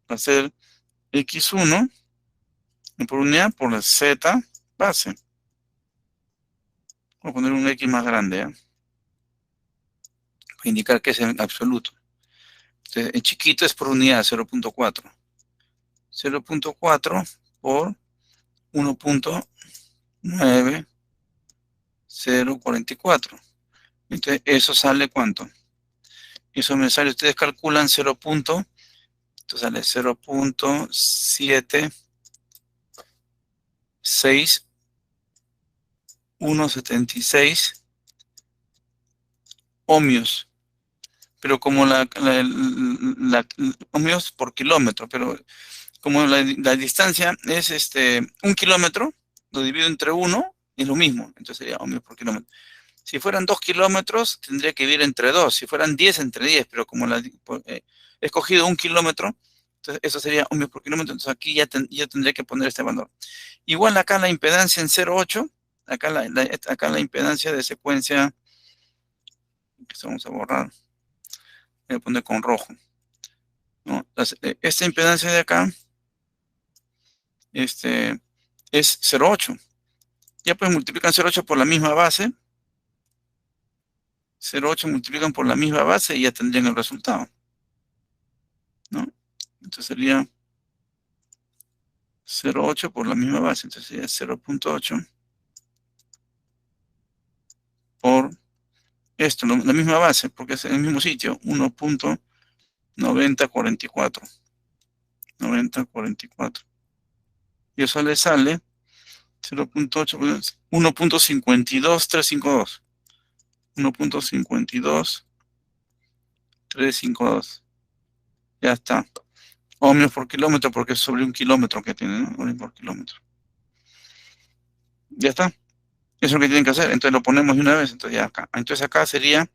va a ser X1 por unidad por la Z base. Voy a poner un X más grande, ¿eh? Para indicar que es en absoluto. Entonces, en chiquito es por unidad, 0.4. 0.4 por 1.9044. Entonces, ¿eso sale cuánto? Eso me sale, ustedes calculan 0. Esto sale 0.76176 ohmios. Pero como ohmios por kilómetro, pero como la distancia es 1 kilómetro, lo divido entre 1, es lo mismo, entonces sería ohmios por kilómetro. Si fueran 2 kilómetros, tendría que dividir entre 2. Si fueran 10, entre 10, pero como he escogido 1 kilómetro, entonces eso sería ohmios por kilómetro, entonces aquí ya tendría que poner este valor. Igual acá la impedancia en 0.8, acá la impedancia de secuencia, que vamos a borrar, voy a poner con rojo, ¿no? Esta impedancia de acá es 0.8. Ya pues multiplican 0.8 por la misma base. 0.8 multiplican por la misma base y ya tendrían el resultado, ¿no? Entonces sería 0.8 por la misma base. Entonces sería 0.8 por esto, la misma base, porque es en el mismo sitio, 1.9044. 9044. Y eso le sale 0.8, 1.52352. 1.52352. Ya está. Ohmios por kilómetro, porque es sobre 1 kilómetro que tiene, ¿no? Ohmios por kilómetro. Ya está. Eso es lo que tienen que hacer. Entonces lo ponemos de una vez. Entonces ya acá. Entonces acá sería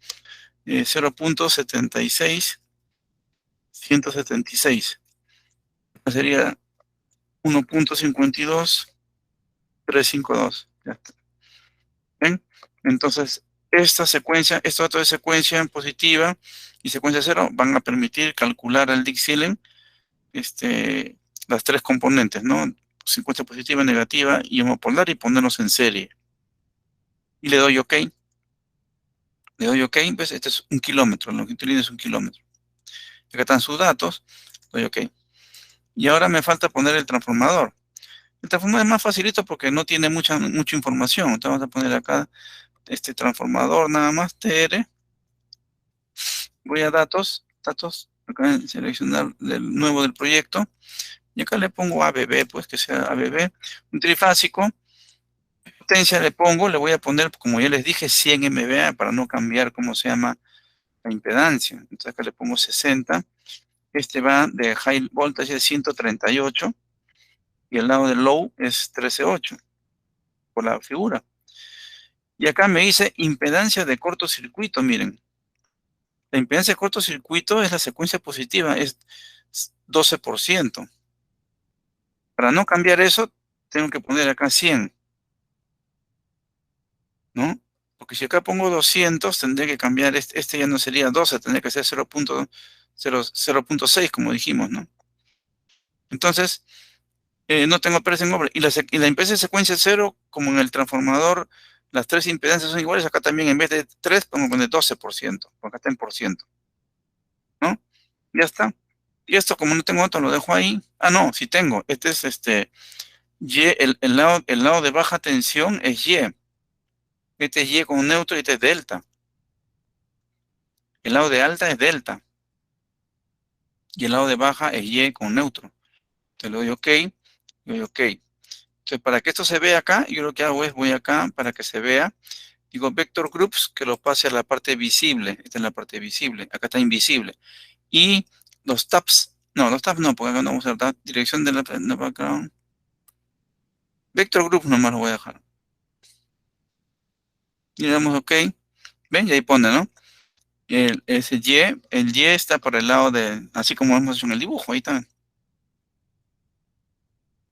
0.76176. Sería 1.52352. Ya está. ¿Ven? Entonces, estos datos de secuencia positiva y secuencia cero van a permitir calcular al Dick-Silent las tres componentes, ¿no? Secuencia positiva, negativa y homopolar, y ponerlos en serie. Y le doy OK. Le doy OK, pues este es 1 kilómetro, la longitud es 1 kilómetro. Acá están sus datos, doy OK. Y ahora me falta poner el transformador. El transformador es más facilito porque no tiene mucha información. Entonces vamos a poner acá este transformador nada más, TR. Voy a datos, acá en seleccionar el nuevo del proyecto. Y acá le pongo ABB, pues que sea ABB. Un trifásico. Potencia le voy a poner, como ya les dije, 100 MVA para no cambiar cómo se llama la impedancia. Entonces acá le pongo 60. Este va de high voltage de 138 y el lado de low es 13.8 por la figura. Y acá me dice impedancia de cortocircuito, miren. La impedancia de cortocircuito es la secuencia positiva, es 12%. Para no cambiar eso, tengo que poner acá 100, ¿no? Porque si acá pongo 200, tendría que cambiar, este ya no sería 12, tendría que ser 0.6, como dijimos, ¿no? Entonces, no tengo pérdida en over. Y la impedancia de secuencia 0, como en el transformador, las tres impedancias son iguales, acá también en vez de 3, pongo poner 12%, porque acá está en por ciento, ¿no? Ya está. Y esto, como no tengo otro, lo dejo ahí. Ah, no, sí tengo. Este es Y, el lado de baja tensión es Y. Este es Y con neutro y este es delta. El lado de alta es delta. Y el lado de baja es Y con neutro. Entonces le doy OK. Le doy OK. Entonces, para que esto se vea acá, yo lo que hago es voy acá para que se vea. Digo vector groups, que lo pase a la parte visible. Esta es la parte visible. Acá está invisible. Y los tabs. No, los tabs no, porque acá no vamos a usar dirección de la background. Vector groups nomás lo voy a dejar. Y le damos OK. ¿Ven? Y ahí pone, ¿no? El Y está por el lado de, así como hemos hecho en el dibujo, ahí está.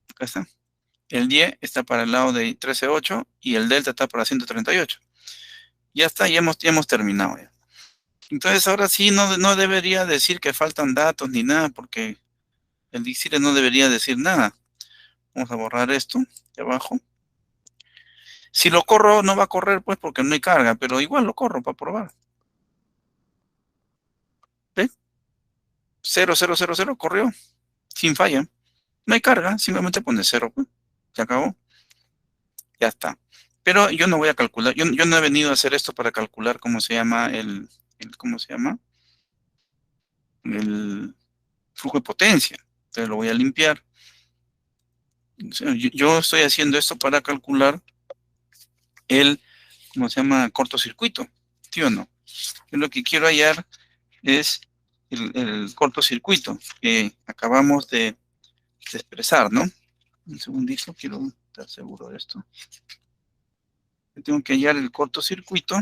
Acá está. El Y está para el lado de 13.8 y el delta está para 138. Ya está, ya hemos terminado. Ya. Entonces ahora sí no debería decir que faltan datos ni nada, porque el Dixire no debería decir nada. Vamos a borrar esto de abajo. Si lo corro, no va a correr pues porque no hay carga, pero igual lo corro para probar. ¿Ve? 0, corrió, sin falla. No hay carga, simplemente pone 0, pues. Se acabó. Ya está. Pero yo no voy a calcular, yo no he venido a hacer esto para calcular cómo se llama ¿cómo se llama? El flujo de potencia. Entonces lo voy a limpiar. O sea, yo estoy haciendo esto para calcular ¿cómo se llama? Cortocircuito. ¿Sí o no? Yo lo que quiero hallar es el cortocircuito que acabamos de expresar, ¿no? Un segundito, quiero estar seguro de esto. Yo tengo que hallar el cortocircuito.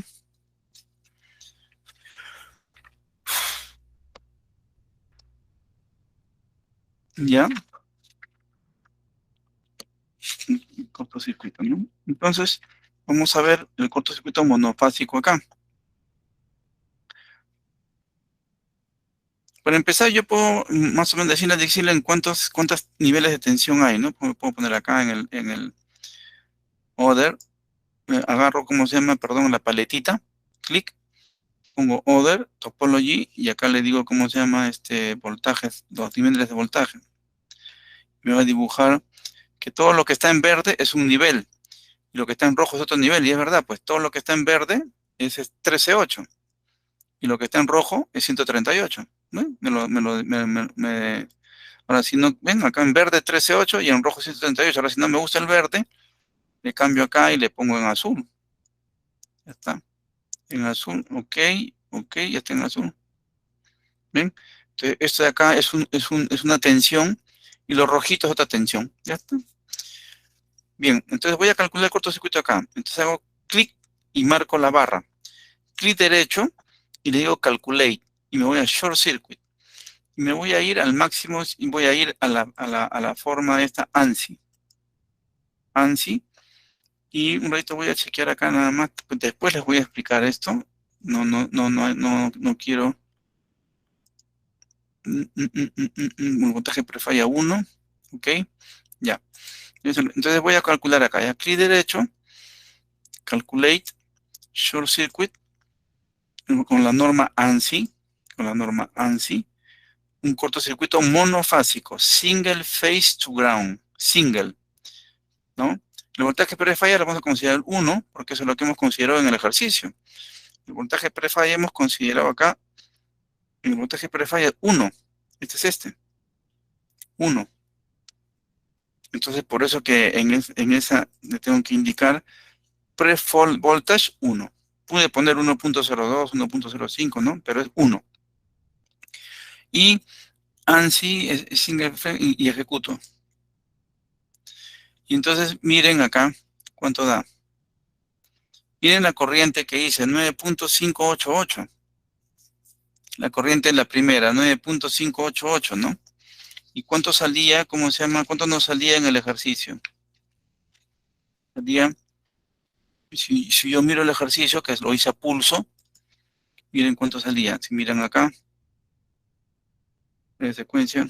Ya. Cortocircuito, ¿no? Entonces, vamos a ver el cortocircuito monofásico acá. Para empezar, yo puedo más o menos decirle en cuántos niveles de tensión hay, ¿no? Puedo poner acá en el Other. Agarro, ¿cómo se llama? Perdón, la paletita. Clic. Pongo Other, Topology, y acá le digo cómo se llama voltajes, los niveles de voltaje. Me va a dibujar que todo lo que está en verde es un nivel, y lo que está en rojo es otro nivel, y es verdad, pues todo lo que está en verde es 13.8, y lo que está en rojo es 138, ¿no? Ahora si no, ven, acá en verde 13.8 y en rojo 138, ahora si no me gusta el verde, le cambio acá y le pongo en azul. Ya está. En azul, ok, ya está en azul. ¿Ven? Entonces, esto de acá es una tensión y los rojitos es otra tensión. Ya está. Bien, entonces voy a calcular el cortocircuito acá. Entonces hago clic y marco la barra. Clic derecho y le digo calculate. Y me voy a short circuit. Y me voy a ir al máximo y voy a ir a la forma esta ANSI. ANSI. Y un ratito voy a chequear acá nada más. Después les voy a explicar esto. No quiero. El voltaje prefalla 1. Ok. Ya. Entonces voy a calcular acá. Ya clic derecho. Calculate. Short circuit. Con la norma ANSI. Con la norma ANSI. Un cortocircuito monofásico. Single phase to ground. Single. ¿No? El voltaje prefalla lo vamos a considerar 1, porque eso es lo que hemos considerado en el ejercicio. El voltaje prefalla hemos considerado acá, el voltaje prefalla 1. Este es 1. Entonces, por eso que en esa le tengo que indicar pre-fault voltage 1. Pude poner 1.02, 1.05, ¿no? Pero es 1. Y ANSI es single phase y ejecuto. Y entonces, miren acá cuánto da. Miren la corriente que dice 9.588. La corriente es la primera, 9.588, ¿no? ¿Y cuánto salía, cómo se llama? ¿Cuánto nos salía en el ejercicio? Salía, si yo miro el ejercicio, que lo hice a pulso, miren cuánto salía. Si miran acá, de secuencia,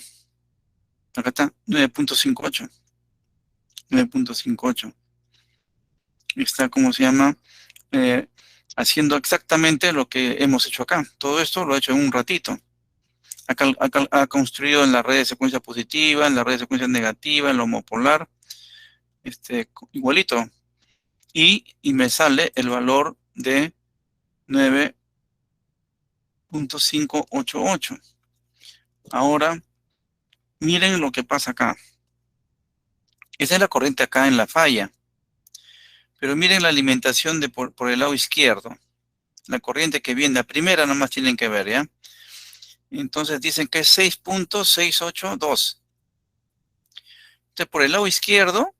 acá está, 9.58. 9.58. Está, ¿cómo se llama? Haciendo exactamente lo que hemos hecho acá. Todo esto lo he hecho en un ratito. Acá ha construido en la red de secuencia positiva, en la red de secuencia negativa, en la homopolar, igualito. Y me sale el valor de 9.588. Ahora, miren lo que pasa acá. Esa es la corriente acá en la falla. Pero miren la alimentación por el lado izquierdo. La corriente que viene, la primera nomás tienen que ver, ¿ya? Entonces dicen que es 6.682. Entonces por el lado izquierdo,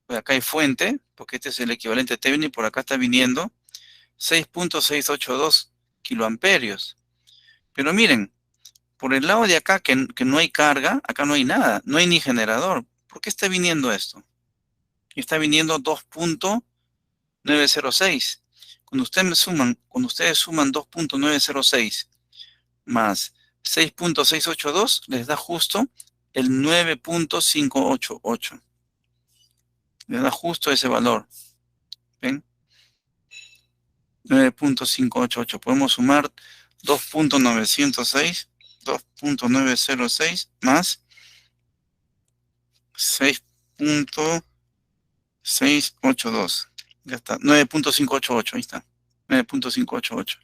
pues acá hay fuente, porque este es el equivalente Thevenin, por acá está viniendo 6.682 kiloamperios. Pero miren, por el lado de acá que no hay carga, acá no hay nada, no hay ni generador. ¿Por qué está viniendo esto? Está viniendo 2.906. Cuando ustedes suman 2.906 más 6.682, les da justo el 9.588. Les da justo ese valor. ¿Ven? 9.588. Podemos sumar 2.906, 2.906 más 6.682. Ya está, 9.588, ahí está. 9.588.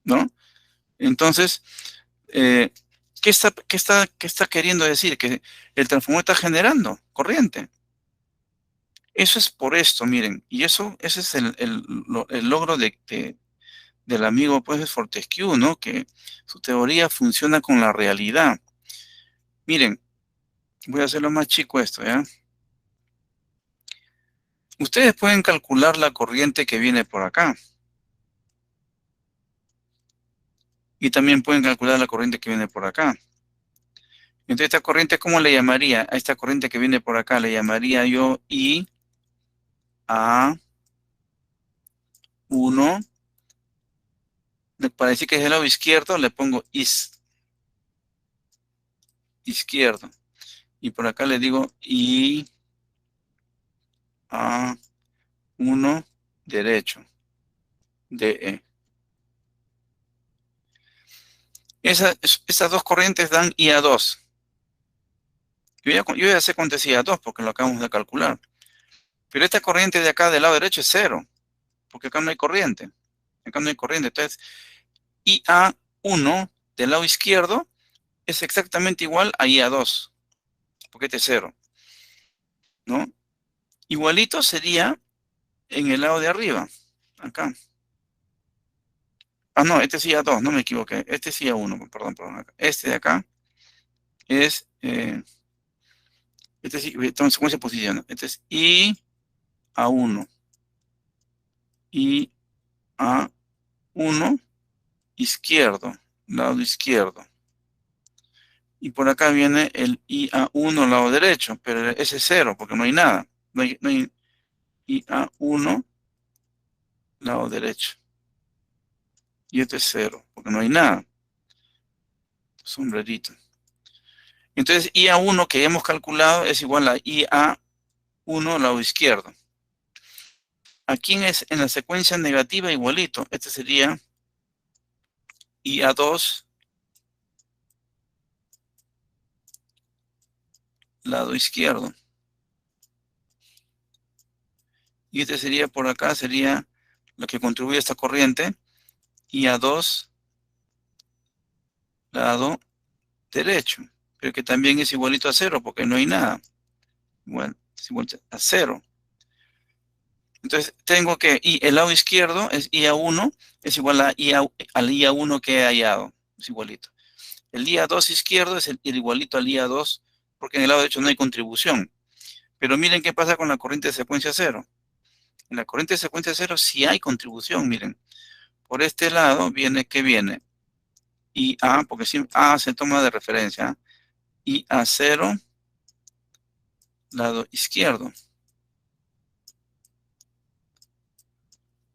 ¿No? Entonces, ¿qué está queriendo decir? Que el transformador está generando corriente. Eso es por esto, miren. Y ese es el logro del amigo pues, Fortescue, ¿no? Que su teoría funciona con la realidad. Miren, voy a hacerlo más chico esto, ¿ya? Ustedes pueden calcular la corriente que viene por acá. Y también pueden calcular la corriente que viene por acá. Entonces, esta corriente, ¿cómo le llamaría? A esta corriente que viene por acá le llamaría yo IA1. Para decir que es del lado izquierdo, le pongo izquierdo. Y por acá le digo IA1 derecho. DE. Esas dos corrientes dan IA2. Yo ya sé cuánto es IA2 porque lo acabamos de calcular. Pero esta corriente de acá del lado derecho es 0. Porque acá no hay corriente. Acá no hay corriente. Entonces, IA1 del lado izquierdo es exactamente igual a IA2. Porque este es 0. ¿No? Igualito sería en el lado de arriba. Acá. Ah, no, este es IA2, no me equivoqué. Este es IA1, perdón. Este de acá es... entonces, ¿cómo se posiciona? Este es IA1. IA1 izquierdo, lado izquierdo. Y por acá viene el IA1 lado derecho, pero ese es 0, porque no hay nada. No hay IA1 lado derecho. Y este es 0, porque no hay nada. Sombrerito. Entonces, IA1 que hemos calculado es igual a IA1 lado izquierdo. Aquí en la secuencia negativa igualito. Este sería IA2 lado izquierdo. Y este sería por acá, sería lo que contribuye a esta corriente, IA2 lado derecho, pero que también es igualito a 0 porque no hay nada. Bueno, es igual a 0. Entonces tengo que el lado izquierdo es IA1, es igual al IA1 que he hallado, es igualito. El IA2 izquierdo es el igualito al IA2 porque en el lado derecho no hay contribución. Pero miren qué pasa con la corriente de secuencia 0. En la corriente de secuencia cero sí hay contribución, miren. Por este lado viene, ¿qué viene? IA, porque si A se toma de referencia. IA0, lado izquierdo.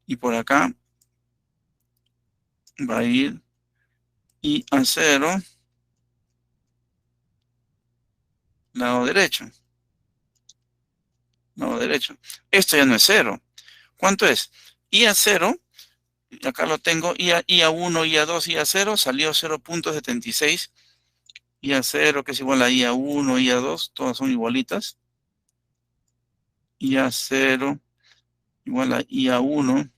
Y por acá va a ir IA0, lado derecho. Lado derecho. Esto ya no es cero. ¿Cuánto es? IA0, acá lo tengo, IA1, IA2, IA0, salió 0.76. IA0, que es igual a IA1, IA2, todas son igualitas. IA0 igual a IA1,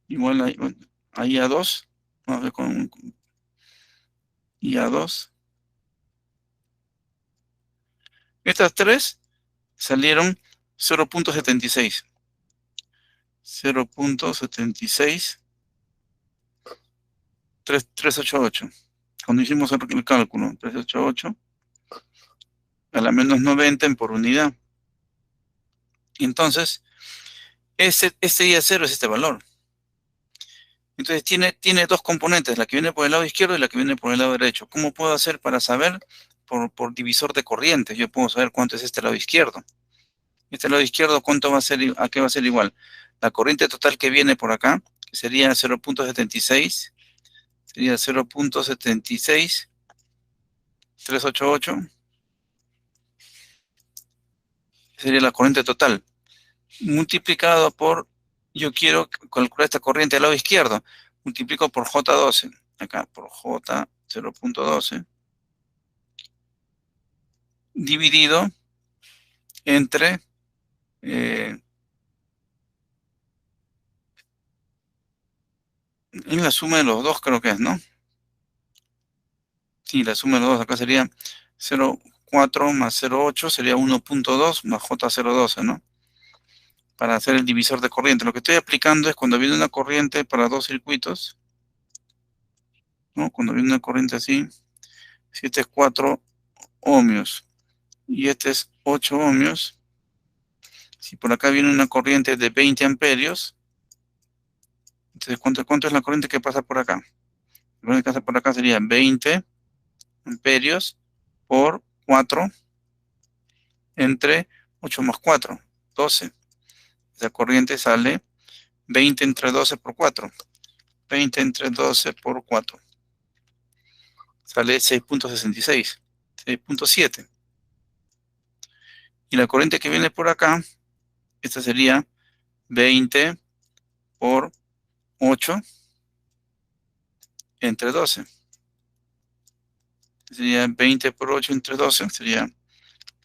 igual a IA2. Vamos a ver con IA2. Estas tres salieron 0.76. 0.76. 388. Cuando hicimos el cálculo, 388 a la menos 90 por unidad. Entonces, este IA0 es este valor. Entonces, tiene dos componentes, la que viene por el lado izquierdo y la que viene por el lado derecho. ¿Cómo puedo hacer para saber? Por divisor de corrientes. Yo puedo saber cuánto es este lado izquierdo. Este lado izquierdo, ¿cuánto va a ser? ¿A qué va a ser igual? La corriente total que viene por acá, que sería 0.76, sería 0.76, 388. Sería la corriente total. Multiplicado por, yo quiero calcular esta corriente del lado izquierdo. Multiplico por J12. Acá, por J 0.12. Dividido entre en la suma de los dos, creo que es, ¿no? Sí, la suma de los dos acá sería 0.4 más 0.8 sería 1.2 más J012, ¿no? Para hacer el divisor de corriente. Lo que estoy aplicando es cuando viene una corriente para dos circuitos, ¿no? Cuando viene una corriente así, si este es 4 ohmios y este es 8 ohmios, si por acá viene una corriente de 20 amperios, entonces ¿cuánto es la corriente que pasa por acá? La corriente que pasa por acá sería 20 amperios por 4 entre 8 más 4, 12. Esa corriente sale 20 entre 12 por 4. 20 entre 12 por 4. Sale 6.66. 6.7. Y la corriente que viene por acá, esta sería 20 por 8 entre 12. Sería 20 por 8 entre 12. Sería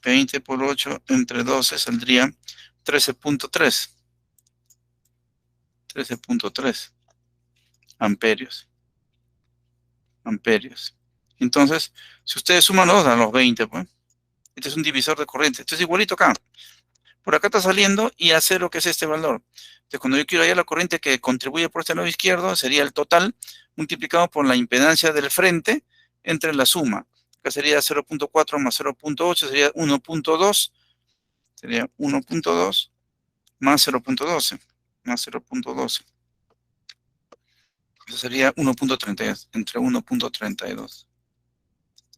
20 por 8 entre 12. Saldría 13.3. 13.3 amperios. Amperios. Entonces, si ustedes suman los dos a los 20, pues, este es un divisor de corriente. Esto es igualito acá. Por acá está saliendo IA0, que es este valor. Entonces, cuando yo quiero hallar la corriente que contribuye por este lado izquierdo, sería el total multiplicado por la impedancia del frente entre la suma. Acá sería 0.4 más 0.8, sería 1.2. Sería 1.2 más 0.12. Más 0.12. Eso sería 1.32, entre 1.32.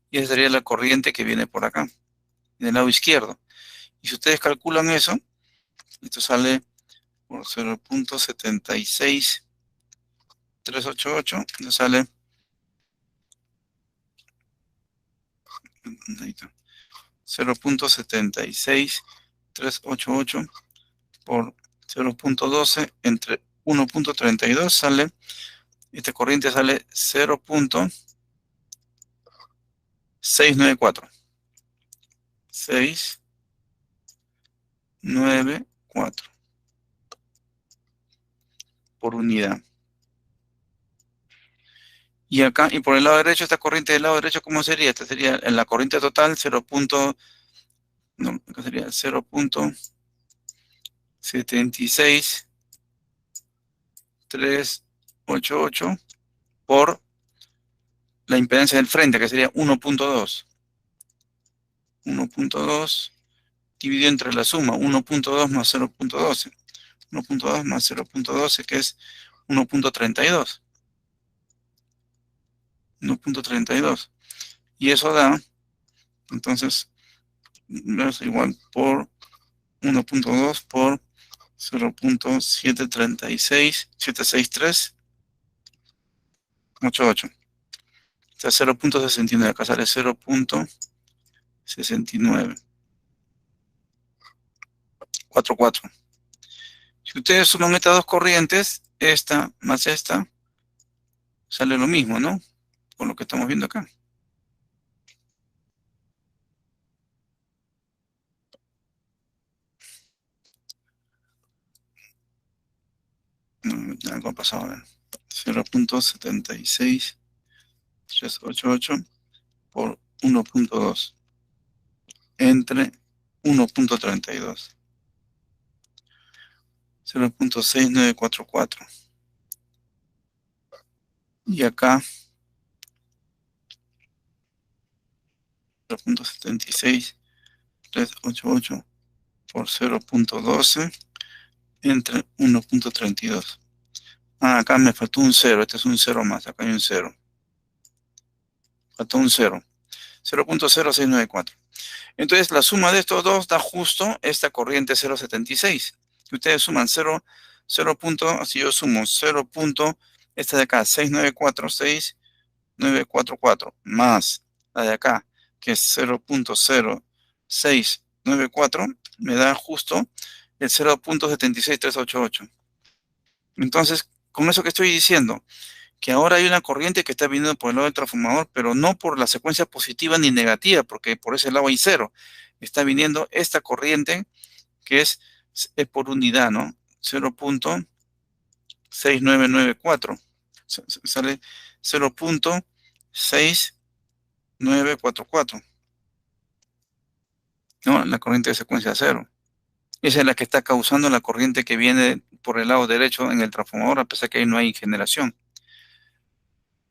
Y esa sería la corriente que viene por acá, del lado izquierdo. Y si ustedes calculan eso, esto sale por 0.76388, esto sale 0.76388 por 0.12 entre 1.32 sale, esta corriente sale 0.694. 694 por unidad. Y acá, y por el lado derecho, esta corriente del lado derecho, ¿cómo sería? Esta sería en la corriente total 0. No, acá sería 0.76388 por la impedancia del frente, que sería 1.2. 1.2 dividido entre la suma, 1.2 más 0.12. 1.2 más 0.12, que es 1.32. 1.32. Y eso da, entonces, es igual por 1.2 por 0.73388. O sea, 0.69. Acá sale 0.69. 44. Si ustedes suman estas dos corrientes, esta más esta, sale lo mismo, ¿no? Con lo que estamos viendo acá. No, algo ha pasado, a ver. 0.76388 por 1.2 entre 1.32. 0.6944. Y acá 0.76388 por 0.12 entre 1.32. Ah, acá me faltó un 0. Este es un 0 más. Acá hay un 0. Faltó un 0. 0.0694. Entonces, la suma de estos dos da justo esta corriente 0.76. Si ustedes suman 0, si yo sumo 0. Esta de acá, 694, más la de acá, que es 0.0694, me da justo el 0.76388. Entonces, con eso que estoy diciendo, que ahora hay una corriente que está viniendo por el lado del transformador, pero no por la secuencia positiva ni negativa, porque por ese lado hay 0. Está viniendo esta corriente que es por unidad, ¿no? 0.6994. Sale 0.6944. ¿No? La corriente de secuencia 0. Esa es la que está causando la corriente que viene por el lado derecho en el transformador, a pesar que ahí no hay generación.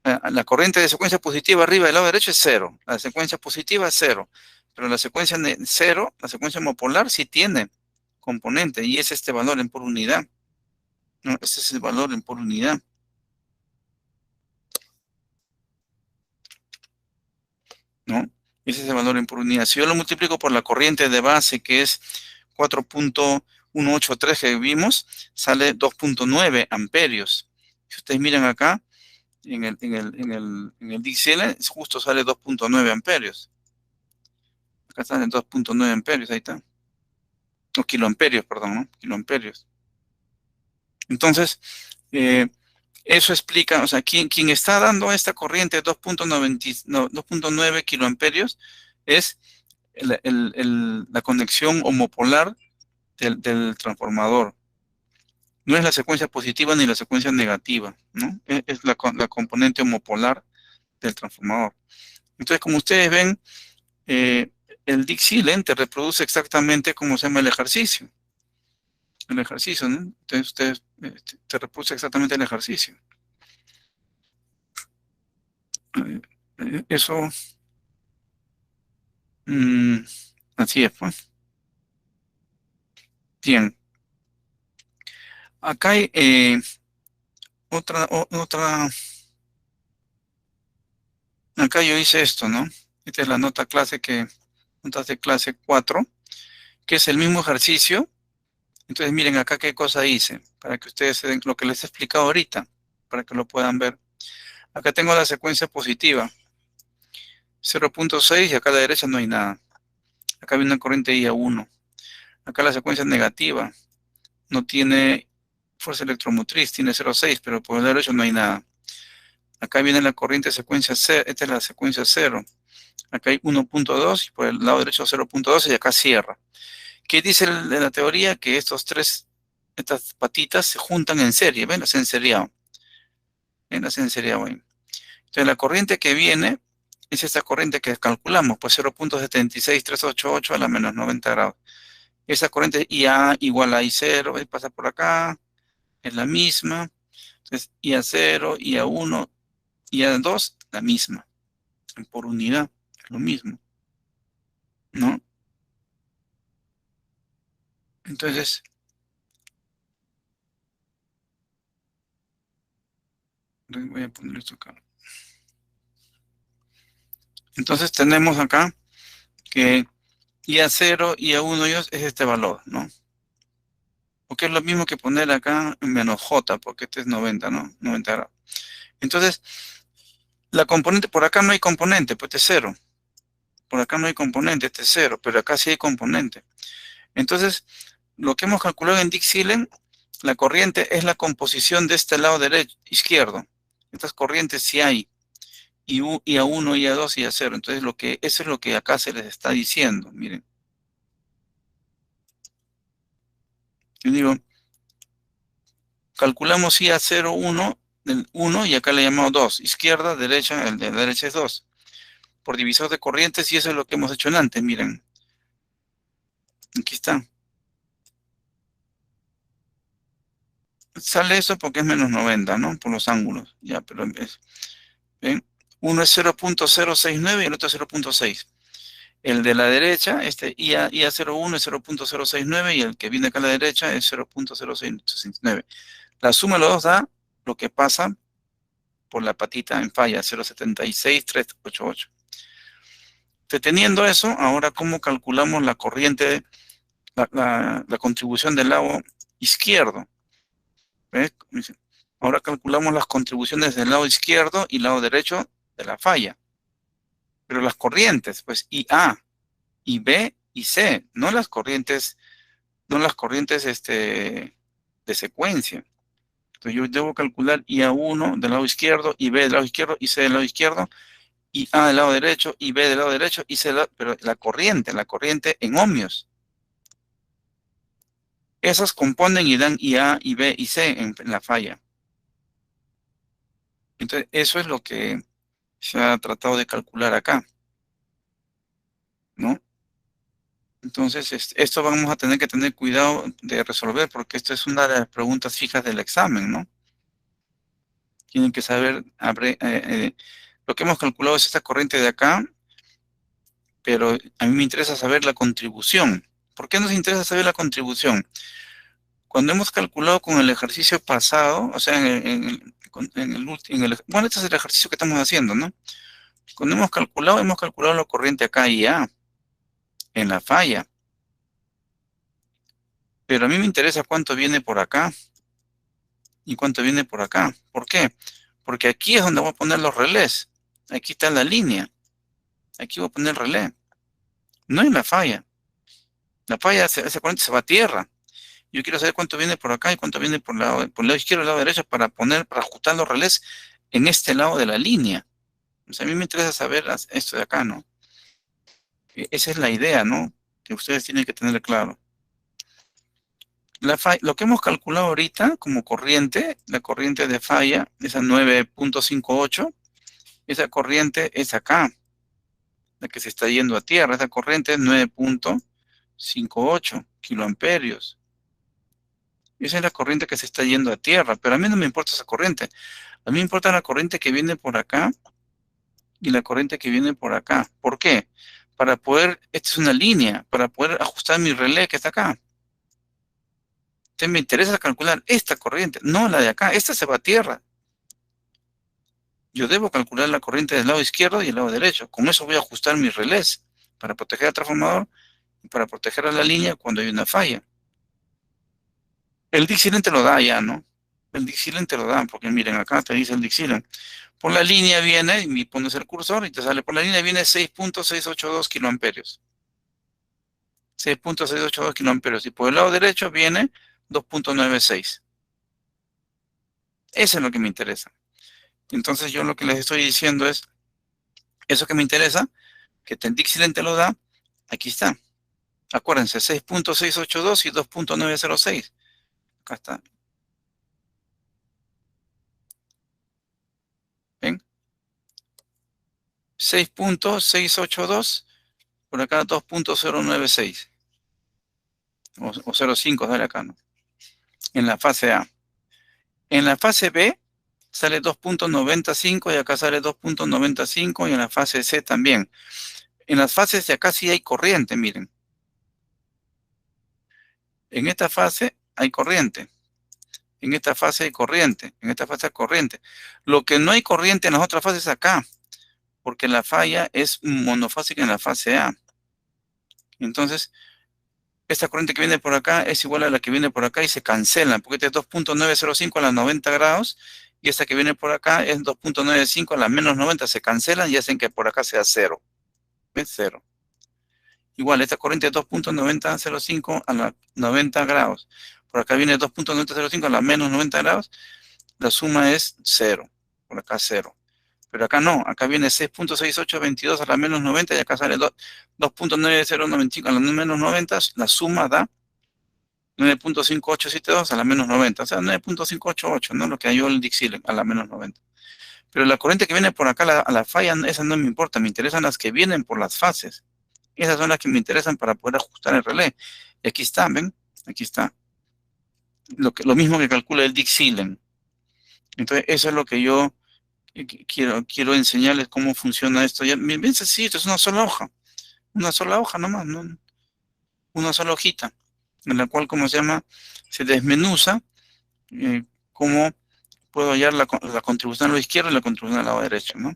La corriente de secuencia positiva arriba del lado derecho es 0. La secuencia positiva es 0. Pero la secuencia 0, la secuencia homopolar, sí tiene componente. Y es este valor en por unidad. No, este es el valor en por unidad. ¿No? Ese es el valor en por unidad. Si yo lo multiplico por la corriente de base, que es 4.183 que vimos, sale 2.9 amperios. Si ustedes miran acá, en el DCL, justo sale 2.9 amperios. Acá salen 2.9 amperios, ahí está. O kiloamperios, perdón, ¿no? Kiloamperios. Entonces, eso explica, o sea, quien está dando esta corriente de 2.9 kiloamperios es la conexión homopolar del transformador. No es la secuencia positiva ni la secuencia negativa, ¿no? Es la componente homopolar del transformador. Entonces, como ustedes ven, el Dixieland te reproduce exactamente como se llama el ejercicio. El ejercicio, ¿no? Entonces, ustedes te reproduce exactamente el ejercicio. Eso, así es, pues. Bien. Acá hay otra. Acá yo hice esto, ¿no? Esta es la nota notas de clase 4, que es el mismo ejercicio. Entonces miren acá qué cosa hice, para que ustedes se den lo que les he explicado ahorita, para que lo puedan ver. Acá tengo la secuencia positiva, 0.6 y acá a la derecha no hay nada. Acá viene una corriente IA1. Acá la secuencia negativa, no tiene fuerza electromotriz, tiene 0.6, pero por el derecho no hay nada. Acá viene la corriente secuencia 0, esta es la secuencia 0. Acá hay 1.2 y por el lado derecho 0.12 y acá cierra. ¿Qué dice la teoría? Que estas patitas se juntan en serie. ¿Ven? Las he enseriado. ¿Ven? Las he enseriado ahí. Entonces la corriente que viene es esta corriente que calculamos, pues 0.76388 a la menos 90 grados. Esa corriente IA igual a I0, y pasa por acá, es la misma. Entonces IA0, IA1, IA2, la misma. Por unidad, es lo mismo. ¿No? Entonces, voy a poner esto acá. Entonces tenemos acá que IA0 y IA1 es este valor, ¿no? Porque es lo mismo que poner acá menos J, porque este es 90, ¿no? 90 grados. Entonces, la componente, por acá no hay componente, pues este es 0. Por acá no hay componente, este es 0, pero acá sí hay componente. Entonces, lo que hemos calculado en Dick-Silent, la corriente es la composición de este lado derecho, izquierdo. Estas corrientes sí hay. Y IA1, IA2 y IA0. Entonces, eso es lo que acá se les está diciendo. Miren. Yo digo, calculamos IA0, 1, del 1, y acá le llamamos 2. Izquierda, derecha, el de la derecha es 2. Por divisor de corrientes, y eso es lo que hemos hecho antes, miren. Aquí está. Sale eso porque es menos 90, ¿no? Por los ángulos. Ya, pero ¿ven? Uno es 0.069 y el otro es 0.6. El de la derecha, este IA01 es 0.069 y el que viene acá a la derecha es 0.069. La suma de los dos da lo que pasa por la patita en falla, 0.76388. Teniendo eso, ahora ¿cómo calculamos la corriente, la contribución del lado izquierdo? ¿Ves? Ahora calculamos las contribuciones del lado izquierdo y lado derecho de la falla. Pero las corrientes, pues IA, IB y C, no las corrientes de secuencia. Entonces yo debo calcular IA1 del lado izquierdo, IB del lado izquierdo, y C del lado izquierdo, IA del lado derecho, IB del lado derecho, y C del lado, pero la corriente en ohmios. Esas componen y dan IA, IB y C en la falla. Entonces eso es lo que se ha tratado de calcular acá, ¿no? Entonces, esto vamos a tener que tener cuidado de resolver, porque esto es una de las preguntas fijas del examen, ¿no? Tienen que saber, lo que hemos calculado es esta corriente de acá, pero a mí me interesa saber la contribución. ¿Por qué nos interesa saber la contribución? Cuando hemos calculado con el ejercicio pasado, o sea, bueno, este es el ejercicio que estamos haciendo, ¿no? Cuando hemos calculado la corriente acá y A, en la falla. Pero a mí me interesa cuánto viene por acá y cuánto viene por acá. ¿Por qué? Porque aquí es donde voy a poner los relés. Aquí está la línea. Aquí voy a poner el relé. No en la falla. La falla, esa corriente se va a tierra. Yo quiero saber cuánto viene por acá y cuánto viene por el lado izquierdo y el lado derecho para ajustar los relés en este lado de la línea. O sea, a mí me interesa saber esto de acá, ¿no? Esa es la idea, ¿no? Que ustedes tienen que tener claro. Lo que hemos calculado ahorita como corriente, la corriente de falla, esa 9.58, esa corriente es acá, la que se está yendo a tierra. Esa corriente es 9.58 kiloamperios. Esa es la corriente que se está yendo a tierra, pero a mí no me importa esa corriente. A mí me importa la corriente que viene por acá y la corriente que viene por acá. ¿Por qué? Para poder, esta es una línea, para poder ajustar mi relé que está acá. Entonces me interesa calcular esta corriente, no la de acá. Esta se va a tierra. Yo debo calcular la corriente del lado izquierdo y el lado derecho. Con eso voy a ajustar mis relés para proteger al transformador y para proteger a la línea cuando hay una falla. El Dick-Silent te lo da ya, ¿no? El Dick-Silent te lo da, porque miren, acá te dice el Dick-Silent. Por la línea viene, y pones el cursor y te sale, por la línea viene 6.682 kiloamperios. 6.682 kiloamperios. Y por el lado derecho viene 2.96. Eso es lo que me interesa. Entonces yo lo que les estoy diciendo es, eso que me interesa, que el Dick-Silent te lo da, aquí está. Acuérdense, 6.682 y 2.906. Acá está. ¿Ven? 6.682, por acá 2.096. O 0.5 sale acá, ¿no? En la fase A. En la fase B sale 2.95 y acá sale 2.95 y en la fase C también. En las fases de acá sí hay corriente, miren. En esta fase hay corriente. En esta fase hay corriente. En esta fase hay corriente. Lo que no hay corriente en las otras fases es acá, porque la falla es monofásica en la fase A. Entonces, esta corriente que viene por acá es igual a la que viene por acá y se cancelan, porque este es 2.905 a las 90 grados y esta que viene por acá es 2.95 a las menos 90, se cancelan y hacen que por acá sea 0. ¿Ves? 0. Igual, esta corriente es 2.9005 a las 90 grados. Por acá viene 2.905 a las menos 90 grados. La suma es 0. Por acá 0. Pero acá no. Acá viene 6.6822 a las menos 90 y acá sale 2.9095 a las menos 90. La suma da 9.5872 a las menos 90. O sea, 9.588, ¿no? Lo que halló el Dixieland a las menos 90. Pero la corriente que viene por acá a la falla, esa no me importa. Me interesan las que vienen por las fases. Esas son las que me interesan para poder ajustar el relé. Y aquí está, ¿ven? Aquí está. Lo mismo que calcula el Dixieland. Entonces, eso es lo que yo quiero enseñarles cómo funciona esto. Ya, bien sencillo, es una sola hoja. Una sola hoja nomás, ¿no? Una sola hojita. En la cual, ¿cómo se llama? Se desmenuza cómo puedo hallar la contribución al lado izquierdo y la contribución al lado derecho, ¿no?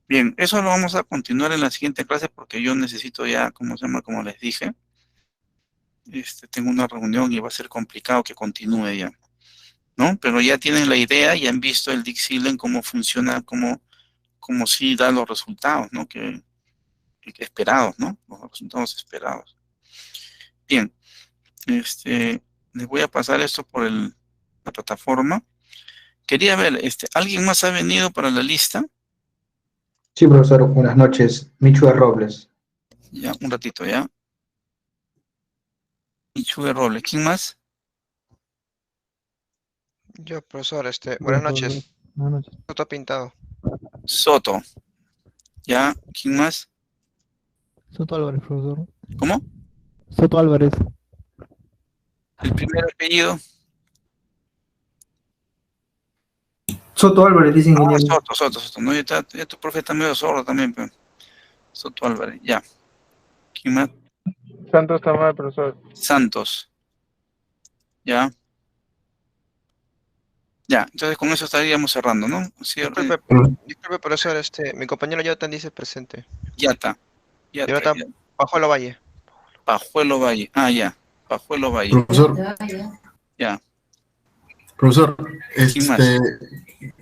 Bien, eso lo vamos a continuar en la siguiente clase porque yo necesito ya, ¿cómo se llama? Como les dije, tengo una reunión y va a ser complicado que continúe ya, ¿no? Pero ya tienen la idea, ya han visto el Dixieland, cómo funciona, cómo sí da los resultados, ¿no? Que esperados, ¿no? Los resultados esperados. Bien, les voy a pasar esto por la plataforma. Quería ver, ¿alguien más ha venido para la lista? Sí, profesor, buenas noches. Michu de Robles. Ya, un ratito, ya. Michu de Robles, ¿quién más? Yo, profesor, buenas noches. Buenas noches. Soto Pintado. Soto. Ya, ¿quién más? Soto Álvarez, profesor. ¿Cómo? Soto Álvarez. El primer apellido. Soto Álvarez, dice ingeniero. Soto. No, ya tu profe está medio sordo también, pero Soto Álvarez, ya. ¿Quién más? Santos Tamal, profesor. Santos. Ya. Ya, entonces con eso estaríamos cerrando, ¿no? Sí, Disculpe, profesor, mi compañero Jonathan dice presente. Yata. Jonathan Pajuelo Valle. Pajuelo Valle. Ah, ya. Pajuelo Valle. Profesor. Ya. Profesor, más?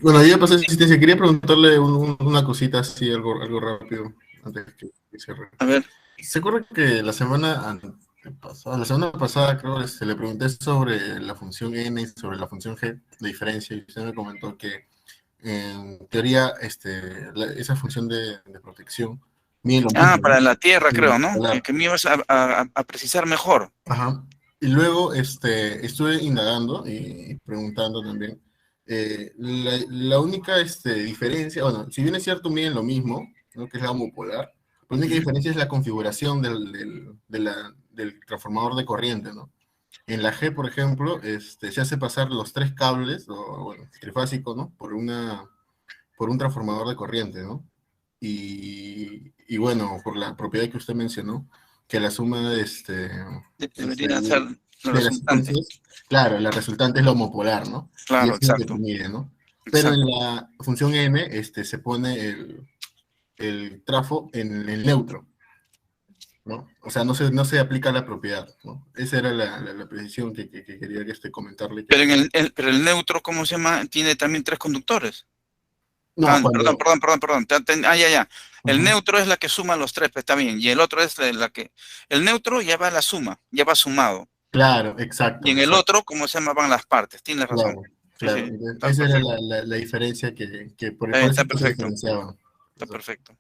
bueno, ya pasé asistencia. Quería preguntarle una cosita así, algo rápido, antes que cierre. A ver. ¿Se acuerda que la semana pasada, creo, le pregunté sobre la función n y sobre la función g de diferencia, y usted me comentó que en teoría esa función de protección mide lo mismo, para ¿no? la Tierra, Sí, creo, ¿no? Que me ibas a precisar mejor. Ajá. Y luego estuve indagando y preguntando también. La única diferencia, bueno, si bien es cierto, miden lo mismo, ¿no? Que es la homopolar, la única diferencia es la configuración del transformador de corriente, ¿no? En la G, por ejemplo, se hace pasar los tres cables, bueno, trifásico, ¿no? Por un transformador de corriente, ¿no? Y bueno, por la propiedad que usted mencionó, que la suma debería ser la resultante. Claro, la resultante es la homopolar, ¿no? Claro, y es lo que exacto. mide, ¿no? Pero en la función n se pone el trafo en el neutro, ¿no? O sea, no se aplica la propiedad, ¿no? Esa era la precisión que quería comentarle. Pero el neutro, ¿cómo se llama? Tiene también 3 conductores. No, perdón. Ya. El neutro es la que suma los 3, pues está bien. Y el otro es la que... El neutro ya va a la suma, ya va sumado. Claro, exacto. Y en el otro, ¿cómo se llama? Van las partes. Tienes razón. Claro. Sí, esa era la diferencia que por eso está se perfecto. diferenciaban. Está perfecto.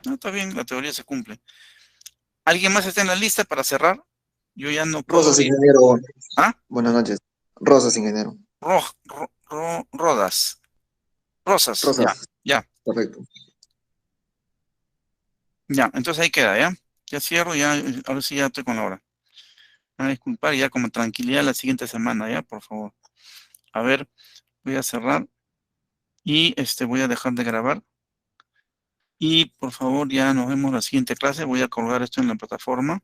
No, está bien, la teoría se cumple. ¿Alguien más está en la lista para cerrar? Yo ya no puedo... Rosas, ingeniero. ¿Ah? Buenas noches. Rosas, ingeniero. Rosas. Ya. Perfecto. Ya, entonces ahí queda, ¿ya? Ya cierro, ya, ahora sí ya estoy con la hora. Me van a disculpar, ya como tranquilidad la siguiente semana, ¿ya? Por favor. A ver, voy a cerrar. Y voy a dejar de grabar. Y por favor, ya nos vemos la siguiente clase. Voy a colgar esto en la plataforma.